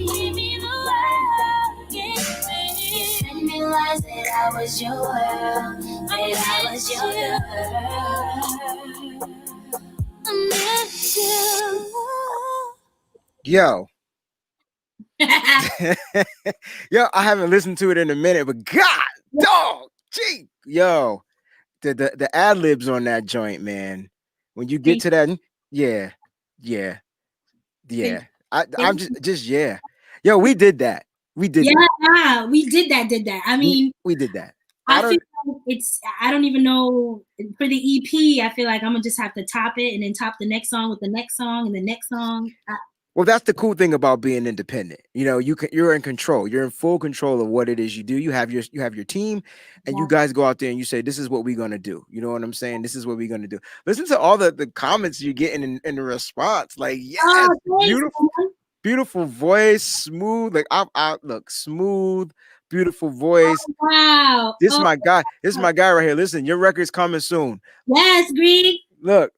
Give me the love, give me. You fed me lies that I was your world, that I was your girl. I miss you. Yo. Yo, I haven't listened to it in a minute, but God, dog, gee, yo, the ad libs on that joint, man. When you get to that, yeah. I'm just yeah. Yo, we did that. We did that. Yeah, we did that. I mean, we did that. I feel like I don't even know for the EP. I feel like I'm gonna just have to top it and then top the next song with the next song and the next song. Well, that's the cool thing about being independent. You know, you're in control. You're in full control of what it is you do. You have your team, and you guys go out there and you say, "This is what we're gonna do." You know what I'm saying? This is what we're gonna do. Listen to all the comments you're getting in the response. Like, yes, beautiful voice, smooth. Like I look smooth, beautiful voice. Oh, wow, this is my guy. This is my guy right here. Listen, your record's coming soon. Yes, Greg. Look,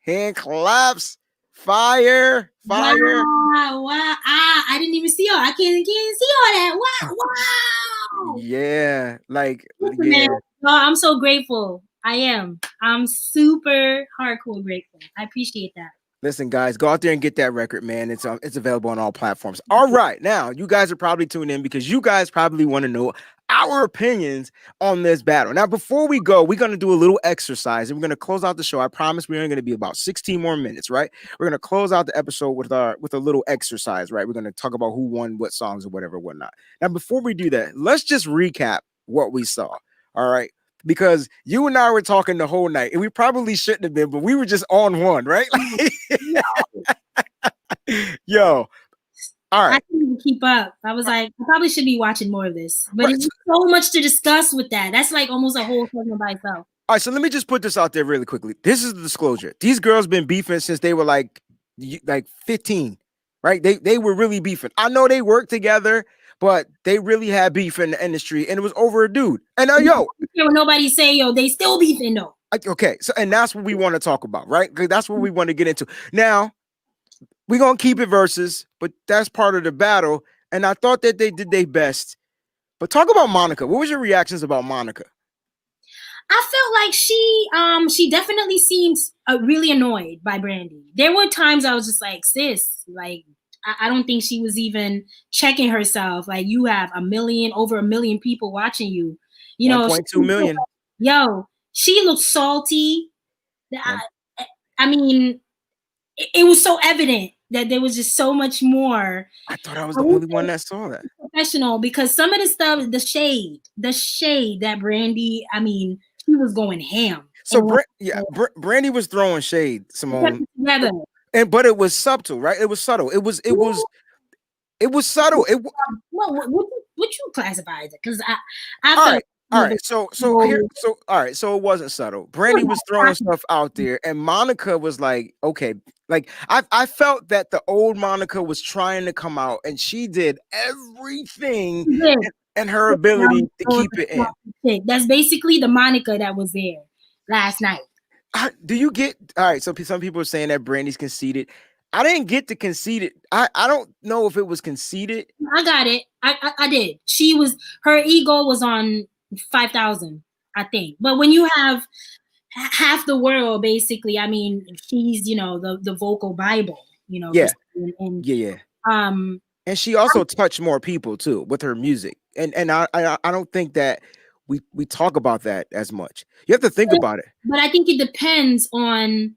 hand claps. Fire. Wow. I didn't even see all. I can't see all that. Wow. Yeah. Like, listen, man. Oh, I'm so grateful. I am. I'm super hardcore grateful. I appreciate that. Listen, guys, go out there and get that record, man. It's available on all platforms. All right. Now, you guys are probably tuned in because you guys probably want to know our opinions on this battle. Now, before we go, we're going to do a little exercise and we're going to close out the show. I promise we're only going to be about 16 more minutes, right? We're going to close out the episode with a little exercise, right? We're going to talk about who won what songs or whatnot. Now, before we do that, let's just recap what we saw. All right. Because you and I were talking the whole night and we probably shouldn't have been, but we were just on one, right? Yo, all I right. couldn't even keep up. I was like, I probably should be watching more of this. But Right. it's so much to discuss with that. That's like almost a whole segment by itself. All right, so let me just put this out there really quickly. This is the disclosure. These girls been beefing since they were like 15, right? They were really beefing. I know they worked together, but they really had beef in the industry, and it was over a dude. And When nobody say, yo, they still beefing though. okay, so and that's what we want to talk about, right? Because that's what we want to get into. Now, we're gonna keep it versus, but that's part of the battle. And I thought that they did their best. But talk about Monica. What was your reactions about Monica? I felt like she definitely seems really annoyed by Brandy. There were times I was just like, sis, like I don't think she was even checking herself. Like you have over a million people watching you. You know, 1.2 million. Yo, she looked salty. I mean, it was so evident that there was just so much more. I thought I was the only one that saw that. Professional, because some of the stuff, the shade that Brandy, I mean, she was going ham. So Brandy was throwing shade, Simone. But it was subtle, right? It was subtle. It was subtle. What you classify it? Because I all felt right. All right, so it wasn't subtle. Brandy was throwing stuff out there, and Monica was like, okay, like I felt that the old Monica was trying to come out, and she did everything and her ability to keep it in. That's basically the Monica that was there last night. Do you get all right? So some people are saying that Brandy's conceited. I didn't get the conceited. I don't know if it was conceited. I got it. I did. Her ego was on 5,000, I think. But when you have half the world, basically, I mean, she's, the vocal Bible, Yeah. And and she also touched more people too with her music. And I don't think that we talk about that as much. You have to think about it. But I think it depends on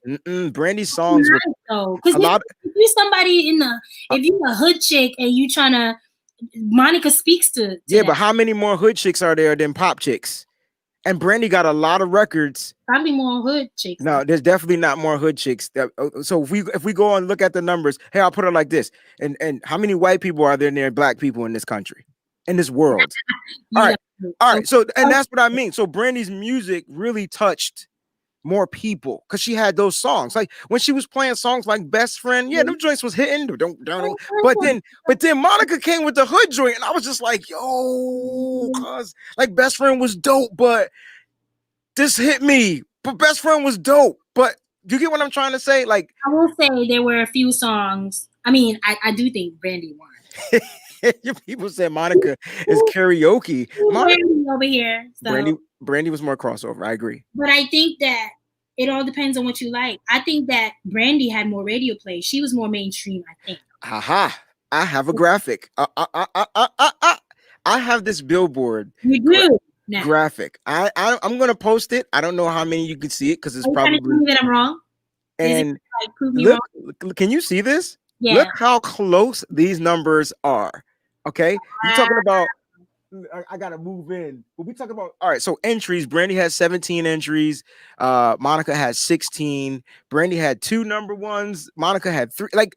Brandy's songs. Because if you're somebody if you're a hood chick and you trying to, Monica speaks to that. But how many more hood chicks are there than pop chicks? And Brandy got a lot of records. Probably more hood chicks. No, there's definitely not more hood chicks. So if we go and look at the numbers, hey, I'll put it like this. And how many white people are there than black people in this country, in this world? All right. So and that's what I mean. So Brandy's music really touched more people because she had those songs. Like when she was playing songs like Best Friend, them joints was hitting. But then Monica came with the hood joint, and I was just like, yo, cause like Best Friend was dope, but this hit me. But Best Friend was dope. But you get what I'm trying to say? Like I will say there were a few songs. I mean, I do think Brandy won. People said Monica is karaoke. Brandy over here. So. Brandy was more crossover. I agree. But I think that it all depends on what you like. I think that Brandy had more radio play. She was more mainstream, I think. Aha. I have a graphic. I have this billboard. You do? Graphic. I'm going to post it. I don't know how many you can see it because it's probably. Trying to tell me that I'm wrong? And prove me wrong? Can you see this? Yeah. Look how close these numbers are. Okay. You're talking about. I gotta move in, but we talk about all right. So entries, Brandy has 17 entries, Monica has 16. Brandy had 2 number ones, Monica had 3. Like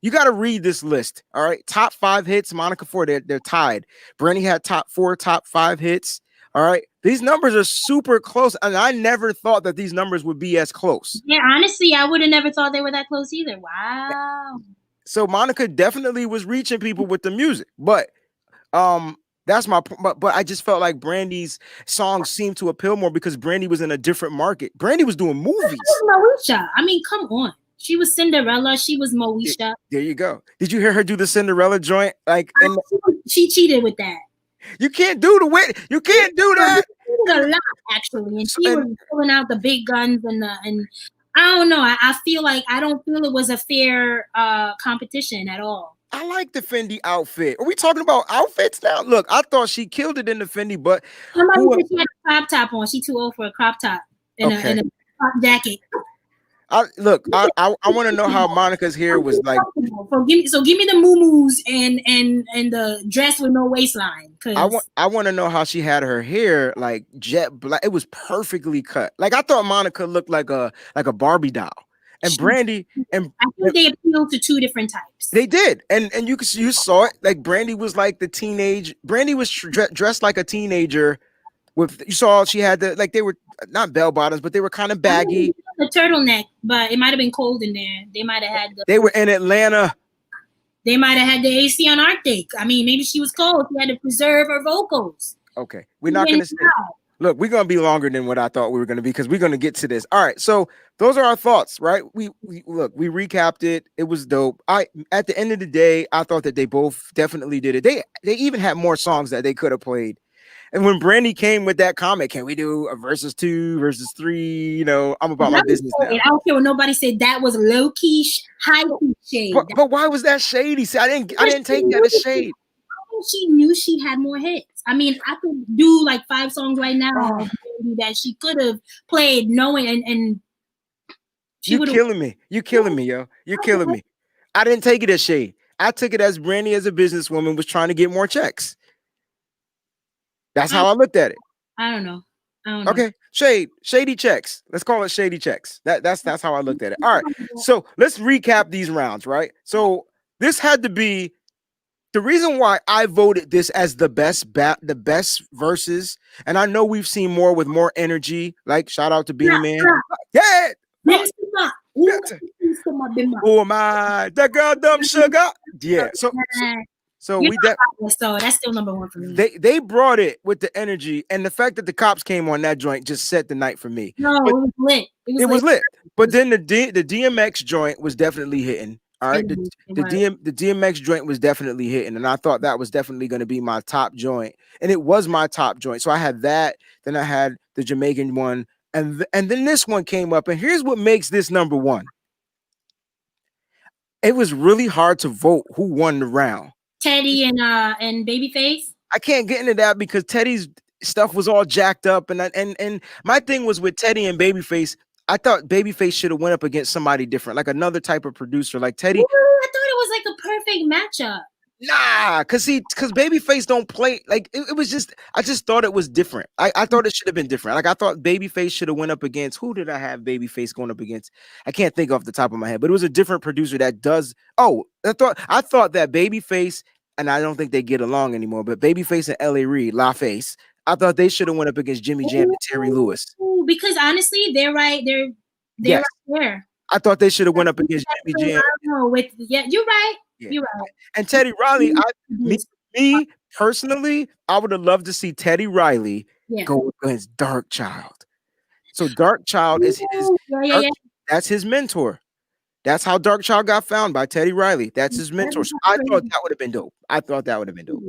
you got to read this list. All right, top 5 hits, Monica 4. They're tied. Brandy had top 5 hits. All right, these numbers are super close, and I never thought that these numbers would be as close. Yeah, honestly, I would have never thought they were that close either. Wow. So Monica definitely was reaching people with the music, but that's my point. But I just felt like Brandy's songs seemed to appeal more because Brandy was in a different market. Brandy was doing movies. Moesha. I mean, come on. She was Cinderella. She was Moesha. There you go. Did you hear her do the Cinderella joint? Like, and she cheated with that. You can't do the wit. You can't do that. She did a lot actually, and she was pulling out the big guns and I don't know. I don't feel it was a fair competition at all. I like the Fendi outfit. Are we talking about outfits now? Look, I thought she killed it in the Fendi, but somebody said she had a crop top on. She too old for a crop top and a crop jacket. I want to know how Monica's hair was like. So give me the moo-moos and the dress with no waistline. I want to know how she had her hair like jet black. It was perfectly cut. Like I thought Monica looked like a Barbie doll. And Brandy and I think they appealed to two different types. they did, and you saw it. Like Brandy was like the teenage. Brandy was dressed like a teenager. With you saw she had the like they were not bell bottoms, but they were kind of baggy. The turtleneck, but it might have been cold in there. They might have had They were in Atlanta. They might have had the AC on Arctic. I mean, maybe she was cold. She had to preserve her vocals. Okay, we're not going to look. We're going to be longer than what I thought we were going to be because we're going to get to this. All right, so those are our thoughts, right? We recapped it. It was dope. At the end of the day, I thought that they both definitely did it. They even had more songs that they could have played. And when Brandy came with that comment, can we do a versus 2, versus 3? You know, I'm about my business now. I don't care what nobody said. That was low key, high key shade. But why was that shady? See, I didn't take that as shade. She knew she had more hits. I mean, I could do like 5 songs right now that she could have played knowing and you killing me. You killing me, yo. You're killing me. I didn't take it as shade. I took it as Brandy as a businesswoman was trying to get more checks. That's how I looked at it. I don't know. Okay, shady checks. Let's call it shady checks. That's how I looked at it. All right, so let's recap these rounds, right? So this had to be the reason why I voted this as the best versus, and I know we've seen more with more energy. Like shout out to Beanie Man. Yeah. Oh my, that girl dumb sugar. Yeah. So that's still number 1 for me. They brought it with the energy, and the fact that the cops came on that joint just set the night for me. No, it was lit. It was lit. But then the DMX joint was definitely hitting. All right, the DMX joint was definitely hitting, and I thought that was definitely going to be my top joint, and it was my top joint. So I had that, then I had the Jamaican one, and then this one came up, and here's what makes this number 1. It was really hard to vote who won the round. Teddy and Babyface. I can't get into that because Teddy's stuff was all jacked up, and my thing was with Teddy and Babyface. I thought Babyface should have went up against somebody different, like another type of producer, like Teddy. Ooh, I thought it was like a perfect matchup. Nah, because Babyface don't play like it was just. I just thought it was different. I thought it should have been different. Like I thought Babyface should have went up against. Who did I have Babyface going up against? I can't think off the top of my head, but it was a different producer that does. Oh, I thought that Babyface, and I don't think they get along anymore. But Babyface and L.A. Reid, LaFace, I thought they should have went up against Jimmy Jam and Terry Lewis. Because honestly, they're right. They're right there. I thought they should have went up against Jimmy Jam. You're right. Yeah. You're right. And Teddy Riley, me personally, I would have loved to see Teddy Riley go against Dark Child. So Dark Child is that's his mentor. That's how Dark Child got found, by Teddy Riley. That's his mentor. So I thought that would have been dope.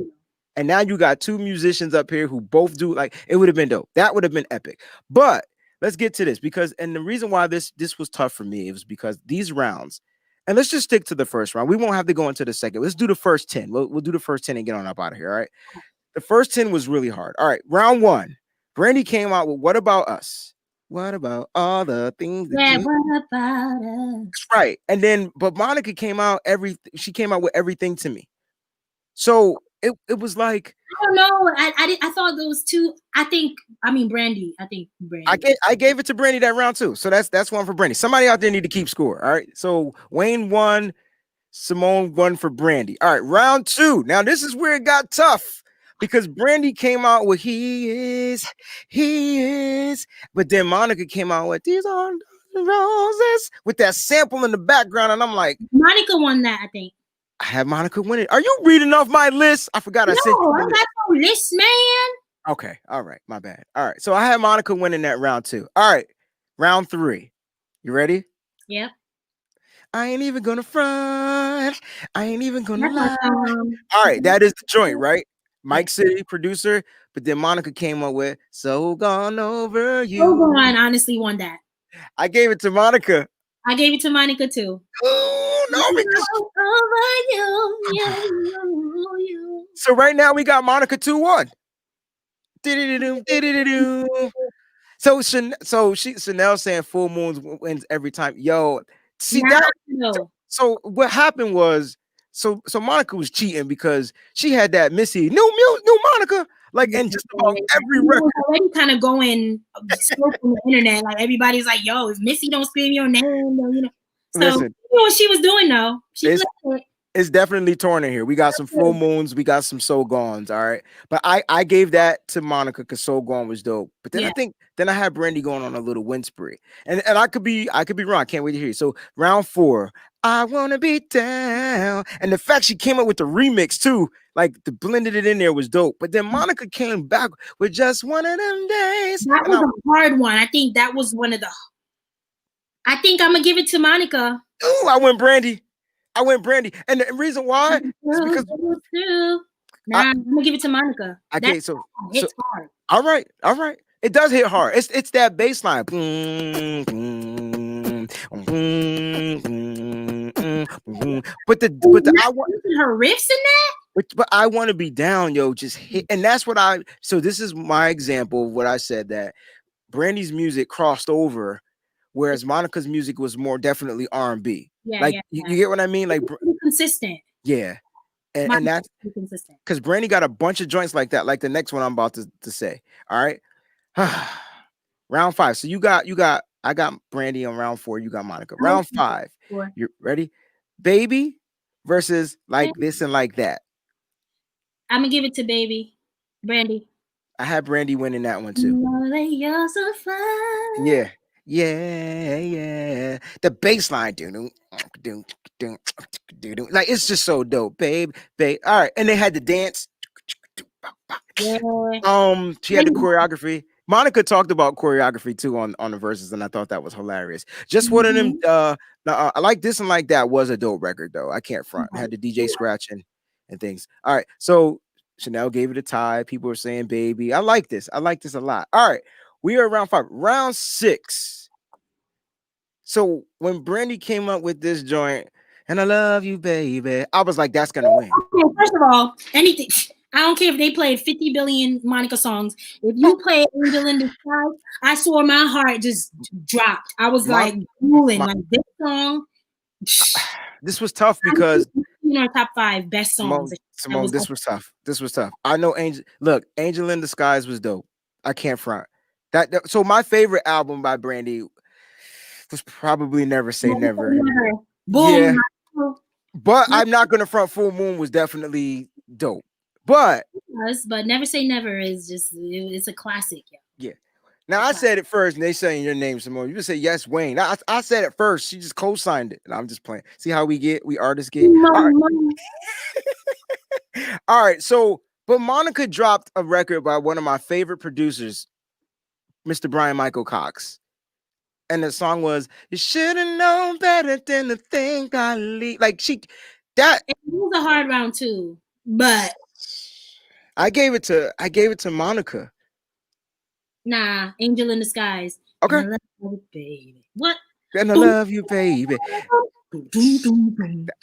And now you got 2 musicians up here who both do like it would have been dope. That would have been epic. But let's get to this and the reason why this was tough for me, it was because these rounds, and let's just stick to the first round. We won't have to go into the second. Let's do the first 10. We'll do the first 10 and get on up out of here. All right. The first 10 was really hard. All right. Round 1. Brandy came out with What About Us? What about all the things that what about us? Right. And then but Monica came out she came out with Everything to Me. So it was like I don't know. I thought those 2. Brandy. I gave it to Brandy that round too. So that's one for Brandy. Somebody out there need to keep score. All right. So Wayne won, Simone won for Brandy. All right, round 2. Now this is where it got tough because Brandy came out with He Is, but then Monica came out with These Are the Roses with that sample in the background, and I'm like, Monica won that, I think. I had Monica win it. Are you reading off my list? I forgot I said. No, I got no list, man. Okay, all right, my bad. All right, so I had Monica winning that round 2. All right, round 3. You ready? Yep. I ain't even gonna front. I ain't even gonna lie. All right, that is the joint, right? Mike City, producer, but then Monica came up with So Gone Over You. So Gone honestly won that. I gave it to Monica. I gave it to Monica too. Oh no! Over you. So right now we got Monica 2-1. So Chanel saying Full Moons wins every time. Yo, see that? So what happened was, so Monica was cheating because she had that Missy new Monica, like in just about every record. Already kind of going on the internet, like everybody's like, "Yo, if Missy don't scream your name, you know." So Listen, you know what she was doing though. She it's played it. it's definitely torn in here. We got some full moons, we got some so gones. All right, but I gave that to Monica because so gone was dope. But then Yeah. I think then I had Brandy going on a little win spree, and I could be wrong. I can't wait to hear you. So round 4, I wanna be down, and the fact she came up with the remix too, like the blended it in there was dope. But then Monica came back with just one of them days, That and was a hard one. I think that was one of the. I think I'm gonna give it to Monica. I went Brandy. And the reason why is because Nah, I'm gonna give it to Monica. okay, That so hits hard. all right. It does hit hard. It's that bass line. But I want her riffs in that. but I want to be down, yo. Just hit, and that's what I. So this is my example of what I said, that Brandy's music crossed over, whereas Monica's music was more definitely R&B. Yeah, Like yeah, you get what I mean? Like consistent. yeah, and that's consistent. because Brandy got a bunch of joints like that, like the next one I'm about to say. All right. Round 5. So I got Brandy on round 4. You got Monica. Round 5. You ready? Baby versus like this and like that. I'm gonna give it to Baby. Brandy. I had Brandy winning that one too. You're so fine. Yeah. The bass line, like it's just so dope, babe. All right, and they had the dance. Yeah. She had the choreography. Monica talked about choreography too on the verses, and I thought that was hilarious. Just one of them. I like this and like that was a dope record though. I can't front. Had the DJ scratching and things. All right, so Chanel gave it a tie. People were saying baby. I like this a lot. All right, we are around 5. Round 6. So when Brandy came up with this joint, and I love you, baby, I was like, that's gonna win. Okay, first of all, anything. I don't care if they played 50 billion Monica songs. If you play Angel in the Sky, I swore my heart just dropped. I was like drooling. Like this song. This was tough because our top 5 best songs. Simone, this was tough. I know Angel in the Skies was dope. I can't front. So my favorite album by Brandy was probably Never Say Never. Boom. Yeah. But I'm not gonna front. Full Moon was definitely dope. But Never Say Never is just it's a classic. Yeah. Now I said it first, and they saying your name, Simone. You just say yes, Wayne. I said it first. She just co-signed it, and I'm just playing. See how we artists get. All right. So, but Monica dropped a record by one of my favorite producers, Mr. Brian Michael Cox. And the song was, you should have known better than to think I leave. Like it was a hard round too, but I gave it to Monica. Nah, Angel in the Skies. Okay. And I love you, baby. What? And I love you, baby. I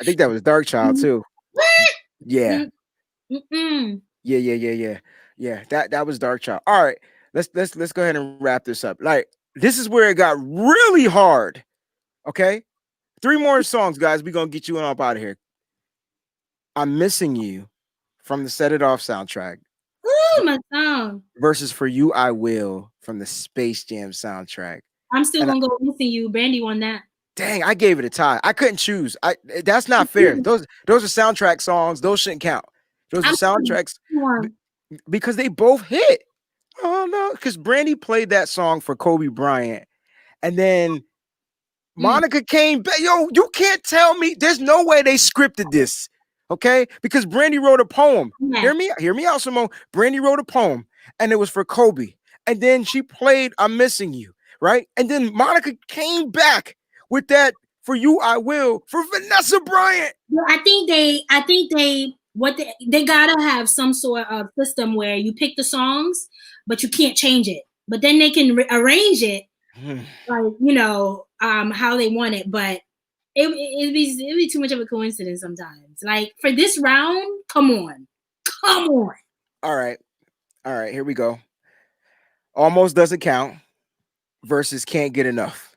think that was Dark Child too. What? Yeah. Yeah. That was Dark Child. All right. Let's go ahead and wrap this up. Like, this is where it got really hard. Okay. 3 more songs, guys. We're gonna get you up out of here. I'm Missing You from the Set It Off soundtrack. Ooh, my song. Versus For You I Will from the Space Jam soundtrack. I'm still gonna go Missing You. Brandy won that. Dang, I gave it a tie. I couldn't choose. That's not fair. Those are soundtrack songs. Those shouldn't count. Those are soundtracks because they both hit. Oh no, because Brandy played that song for Kobe Bryant, and then Monica came back. Yo, you can't tell me. There's no way they scripted this. Okay, because Brandy wrote a poem. Yeah. Hear me out, Simone. Brandy wrote a poem, and it was for Kobe. And then she played "I'm Missing You," right? And then Monica came back with that "For You I Will" for Vanessa Bryant. Well, I think they gotta have some sort of system where you pick the songs, but you can't change it. But then they can arrange it, like how they want it. But it'd be too much of a coincidence sometimes. Like for this round, come on. All right, here we go. Almost Doesn't Count versus Can't Get Enough.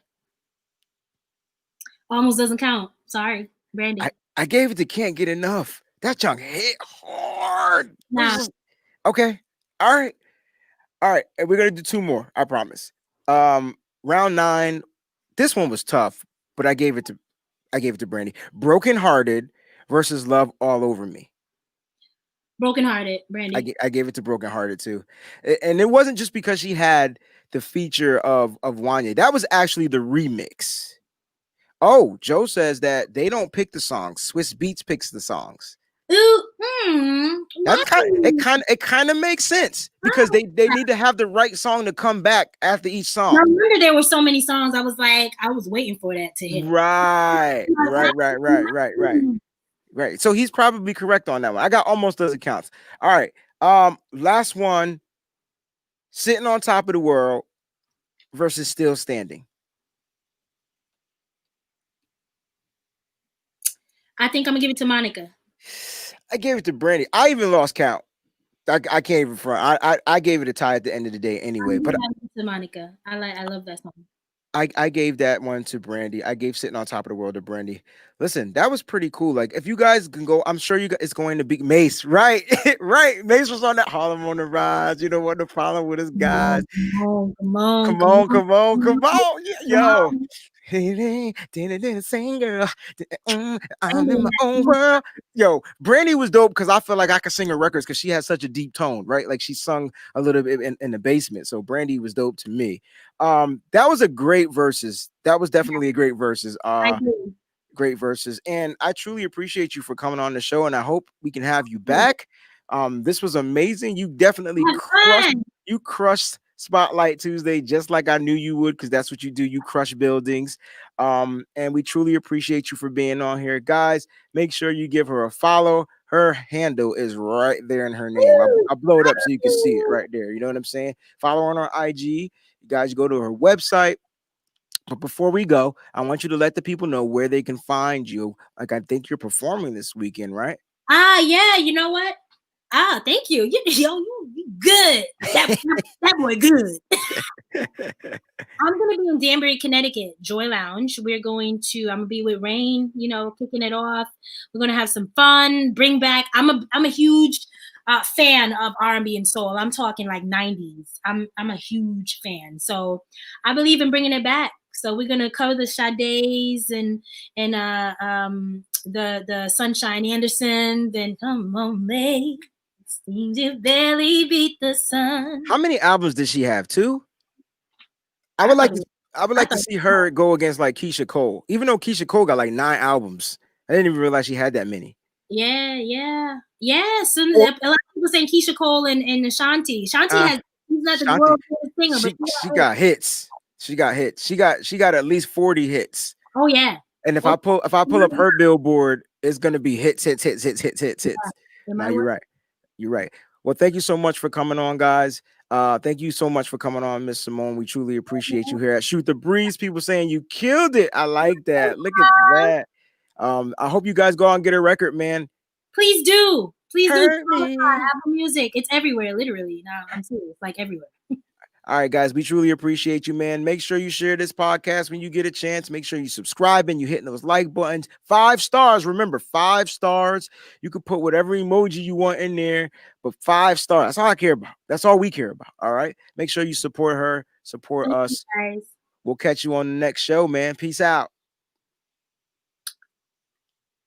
Almost Doesn't count. Sorry, Brandy. I gave it to Can't Get Enough. That chunk hit hard. Nah. Okay. All right. And we're gonna do 2 more. I promise. Round 9. This one was tough, but I gave it to I gave it to Brandy. Broken Hearted versus Love All Over Me. Brokenhearted, Brandy. I gave it to Broken Hearted too. And it wasn't just because she had the feature of Wanya. That was actually the remix. Oh, Joe says that they don't pick the songs. Swiss Beats picks the songs. Ooh, That's it kind of makes sense because they need to have the right song to come back after each song. No wonder there were so many songs. I was like, I was waiting for that to hit. Right. So he's probably correct on that one. I got almost those accounts. All right. Last one. Sitting on Top of the World versus Still Standing. I think I'm gonna give it to Monica. I gave it to Brandy. I even lost count. I can't even front. I gave it a tie at the end of the day anyway. But to Monica, I love that song. I gave that one to Brandy. I gave Sitting on Top of the World to Brandy. Listen, that was pretty cool. Like, if you guys can go, I'm sure you guys, it's going to be Mace, right? Right. Mace was on that Harlem on the Rise. You know what the problem with us guys? Come on. Yo. Sing, girl. I'm in my own world. Yo, Brandy was dope because I feel like I could sing her records because she has such a deep tone, right? Like she sung a little bit in the basement. So Brandy was dope to me. That was a great versus. That was definitely a great versus. Great versus. And I truly appreciate you for coming on the show. And I hope we can have you back. This was amazing. You definitely crushed Spotlight Tuesday, just like I knew you would, because that's what you do. You crush buildings. And we truly appreciate you for being on here. Guys, make sure you give her a follow. Her handle is right there in her name. I'll blow it up so you can see it right there. You know what I'm saying? Follow her on our IG. You guys go to her website. But before we go, I want you to let the people know where they can find you. Like, I think you're performing this weekend, right? Yeah. You know what? Thank you. You good. That boy good. I'm going to be in Danbury, Connecticut, Joy Lounge. I'm going to be with Rain, kicking it off. We're going to have some fun, bring back, I'm a huge fan of R&B and soul. I'm talking like 90s. I'm a huge fan. So I believe in bringing it back. So we're going to cover the Sade's and the Sunshine Anderson, then Come On Late. Seems you barely beat the sun. How many albums did she have? 2? I would like to see her go against like Keisha Cole, even though Keisha Cole got like 9 albums. I didn't even realize she had that many. Yeah. So a lot of people saying Keisha Cole and Ashanti. Ashanti has, he's not the world famous singer, but she got hits. She got hits. She got at least 40 hits. Oh yeah. And if I pull up her Billboard, it's gonna be hits. Now you're right. You're right. Well, thank you so much for coming on, guys. Thank you so much for coming on, Miss Simone. We truly appreciate you here at Shoot the Breeze. People saying you killed it. I like that. Look at that. I hope you guys go out and get a record, man. Please do. Apple Music. It's everywhere, literally. No, I'm serious. Like everywhere. All right, guys, we truly appreciate you, man. Make sure you share this podcast when you get a chance. Make sure you subscribe and you hitting those like buttons. 5 stars. Remember, 5 stars. You can put whatever emoji you want in there, but 5 stars. That's all I care about. That's all we care about. All right. Make sure you support her, support us. Guys. We'll catch you on the next show, man. Peace out.